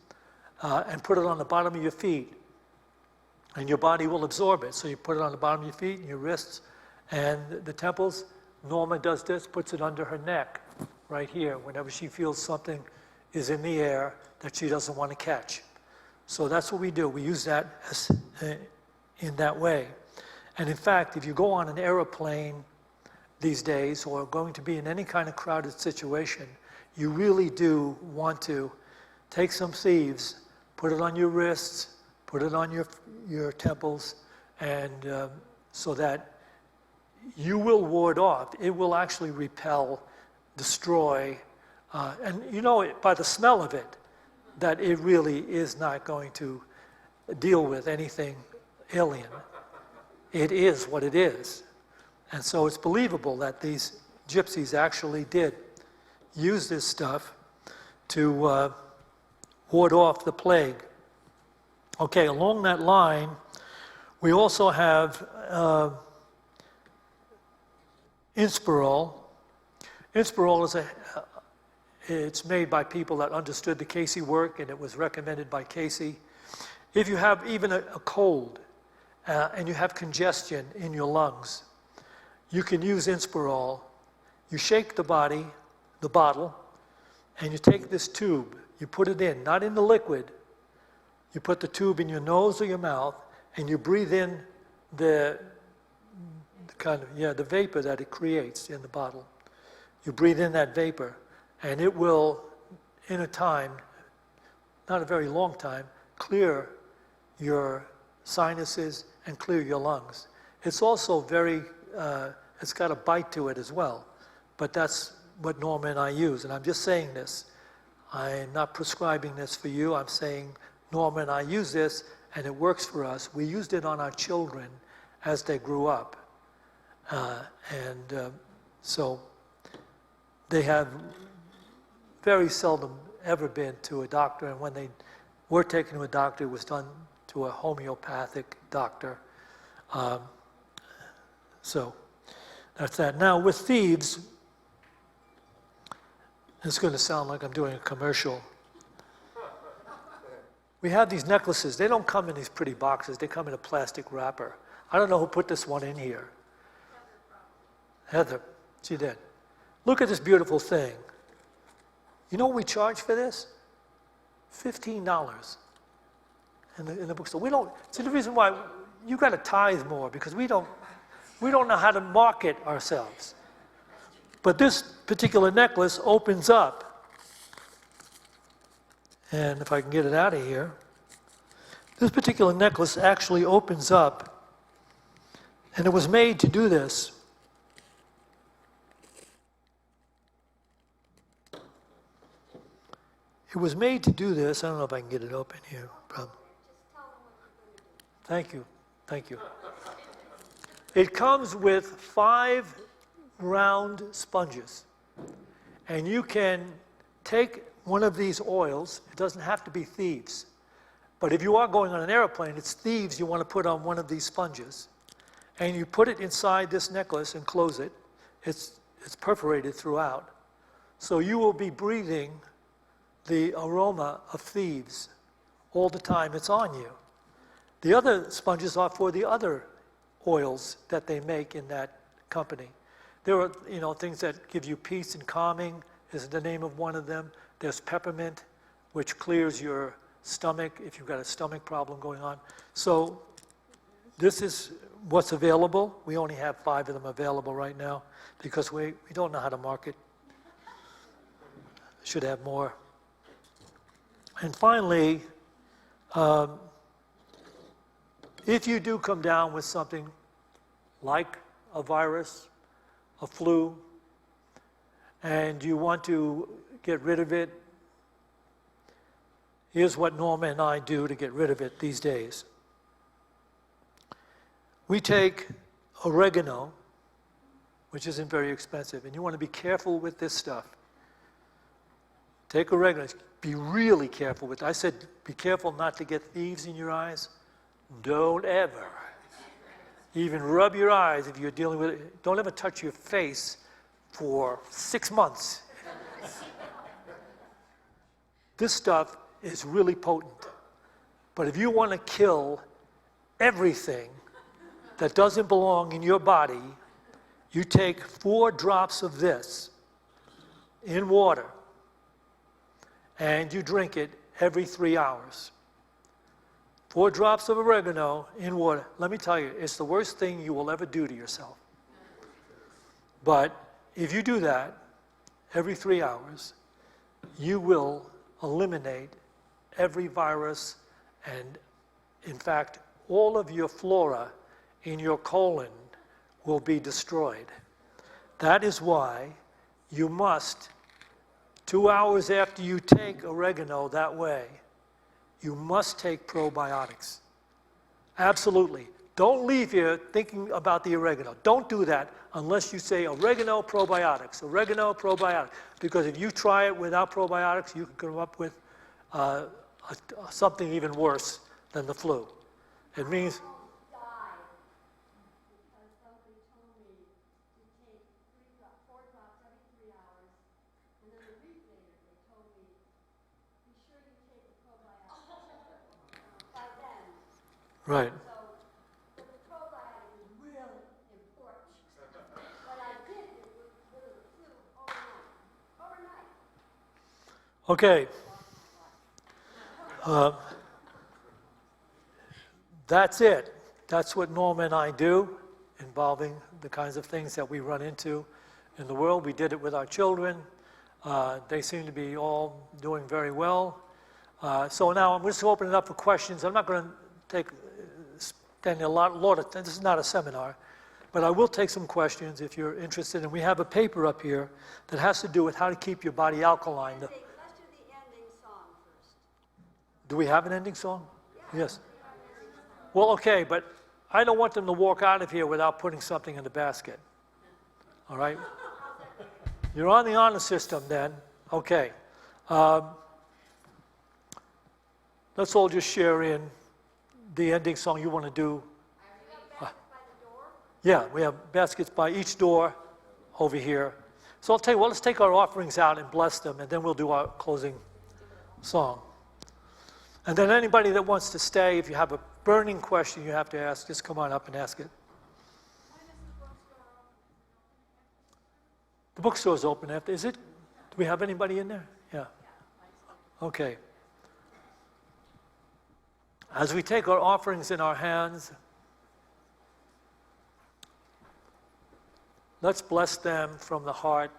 and put it on the bottom of your feet. And your body will absorb it. So you put it on the bottom of your feet and your wrists and the temples. Norma does this, puts it under her neck, right here, whenever she feels something is in the air that she doesn't want to catch. So that's what we do. We use that in that way. And in fact, if you go on an airplane these days or going to be in any kind of crowded situation, you really do want to take some Thieves, put it on your wrists, put it on your temples, and so that you will ward off. It will actually repel, destroy, and you know it by the smell of it that it really is not going to deal with anything alien. It is what it is. And so it's believable that these gypsies actually did use this stuff to ward off the plague. Okay, along that line, we also have Inspirol. Inspirol is it's made by people that understood the Casey work, and it was recommended by Casey. If you have even a cold and you have congestion in your lungs, you can use Inspirol. You shake the bottle, and you take this tube, you put it in, not in the liquid. You put the tube in your nose or your mouth, and you breathe in the vapor that it creates in the bottle. You breathe in that vapor, and it will, in a time, not a very long time, clear your sinuses and clear your lungs. It's also very, it's got a bite to it as well, but that's what Norma and I use, and I'm just saying this. I'm not prescribing this for you. I'm saying Norma and I use this, and it works for us. We used it on our children as they grew up. So they have very seldom ever been to a doctor, and when they were taken to a doctor, it was done to a homeopathic doctor. So that's that. Now with thieves, it's going to sound like I'm doing a commercial. We have these necklaces. They don't come in these pretty boxes. They come in a plastic wrapper. I don't know who put this one in here. Heather, she did. Look at this beautiful thing. You know what we charge for this? $15 in the bookstore. We don't. See, the reason why you got to tithe more, because we don't know how to market ourselves. But this particular necklace opens up, and if I can get it out of here, this particular necklace actually opens up, and it was made to do this. It was made to do this. I don't know if I can get it open here. Thank you. Thank you. It comes with 5 round sponges. And you can take one of these oils. It doesn't have to be thieves. But if you are going on an airplane, it's thieves you want to put on one of these sponges. And you put it inside this necklace and close it. It's perforated throughout. So you will be breathing the aroma of thieves all the time it's on you. The other sponges are for the other oils that they make in that company. There are, things that give you peace and calming is the name of one of them. There's peppermint, which clears your stomach if you've got a stomach problem going on. So this is what's available. We only have 5 of them available right now because we don't know how to market. Should have more. And finally, if you do come down with something like a virus, a flu, and you want to get rid of it, here's what Norma and I do to get rid of it these days. We take oregano, which isn't very expensive, and you want to be careful with this stuff. Take oregano. Be really careful with it. I said be careful not to get thieves in your eyes. Don't ever even rub your eyes if you're dealing with it. Don't ever touch your face for 6 months. This stuff is really potent. But if you want to kill everything that doesn't belong in your body, you take 4 drops of this in water and you drink it every 3 hours. 4 drops of oregano in water. Let me tell you, it's the worst thing you will ever do to yourself. But if you do that every 3 hours, you will eliminate every virus and, in fact, all of your flora in your colon will be destroyed. That is why you must, 2 hours after you take oregano that way, you must take probiotics. Absolutely. Don't leave here thinking about the oregano. Don't do that unless you say oregano probiotics, oregano probiotics. Because if you try it without probiotics, you can come up with something even worse than the flu. It means, Died because somebody told me to take 4 drops every 3 hours, and then a week later they told me, be sure you take the probiotics. By then, right. so the probiotic is really important. But I did it with the flu overnight. Okay. That's it. That's what Norma and I do, involving the kinds of things that we run into in the world. We did it with our children. They seem to be all doing very well. So now I'm just opening it up for questions. I'm not going to spend a lot of time. This is not a seminar, but I will take some questions if you're interested. And we have a paper up here that has to do with how to keep your body alkaline. Let's do the ending song first. Do we have an ending song? Yes. Well, okay, but I don't want them to walk out of here without putting something in the basket. All right? You're on the honor system then. Okay. Let's all just share in the ending song you want to do. By the door? Yeah, we have baskets by each door over here. So I'll tell you what, let's take our offerings out and bless them, and then we'll do our closing song. And then anybody that wants to stay, if you have a burning question you have to ask, just come on up and ask it. The bookstore's open after, is it? Do we have anybody in there? Yeah. Okay. As we take our offerings in our hands, let's bless them from the heart,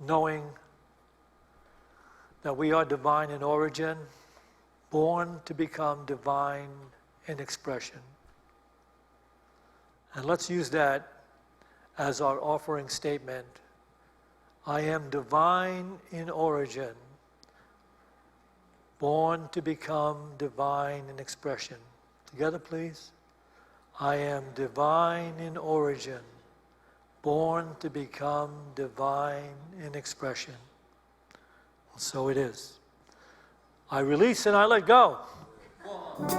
knowing that we are divine in origin, born to become divine in expression. And let's use that as our offering statement. I am divine in origin, born to become divine in expression. Together, please. I am divine in origin, born to become divine in expression. So it is. I release and I let go. 1,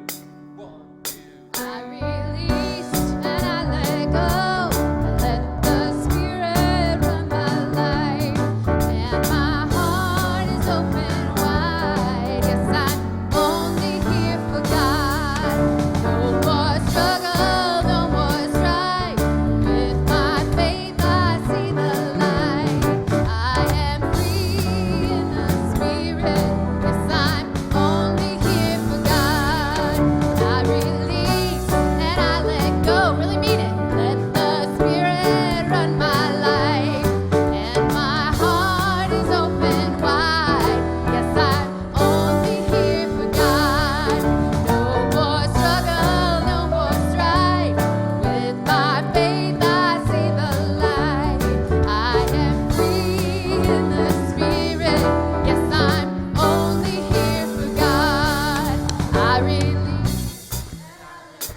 2, 1, 2. I release and I let go. I let the Spirit run my life, and my heart is open wide. Yes, I'm only here for God. No more struggle, no more strife. With my faith, I see the light. I am free in the Spirit. Yes, I'm only here for God. I release and I let go. Really mean it. Let the Spirit run my life, and my heart is open wide. Yes, I'm only here for God. No more struggle, no more strife. With my faith, I see the light. I am free in the Spirit. Yes, I'm only here for God. I release and I let go.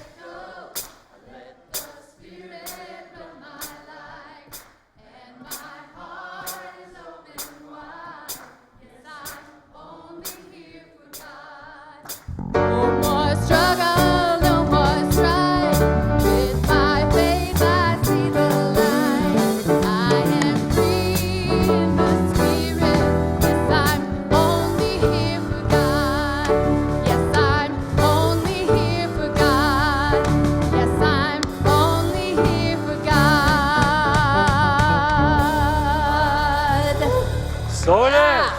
I let the Spirit run my life, and my heart is open wide. Yes, I'm only here for God. No more struggle, no more strife. With my faith, I see the light. I am free in the Spirit. Yes, I'm only here for God. Yes, I'm only here for God. Yes, I'm only here for God. So it is.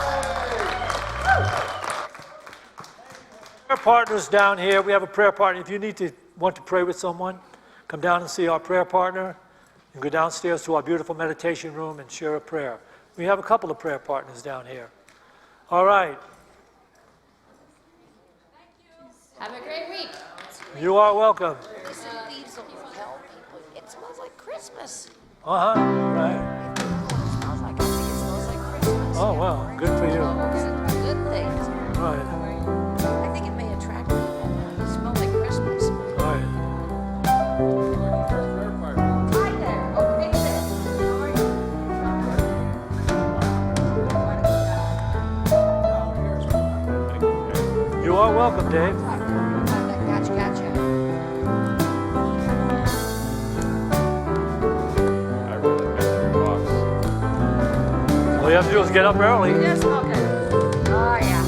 Prayer partners down here. We have a prayer partner. If you want to pray with someone, come down and see our prayer partner. You can go downstairs to our beautiful meditation room and share a prayer. We have a couple of prayer partners down here. All right. Have a great week. You are welcome. Leaves will help people. It smells like Christmas. Uh-huh. Right. It smells like, I think it smells like Christmas. Oh, well, good for you. Right, I think it may attract people. It smells like Christmas. right. Hi there. Okay, then. How are you? You are welcome, Dave. Gotcha. I really miss your walks. All you have to do is get up early. Yes, okay. Oh, yeah.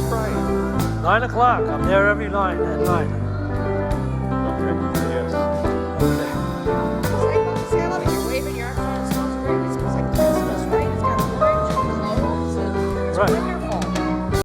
9 o'clock. I'm there every night at 9.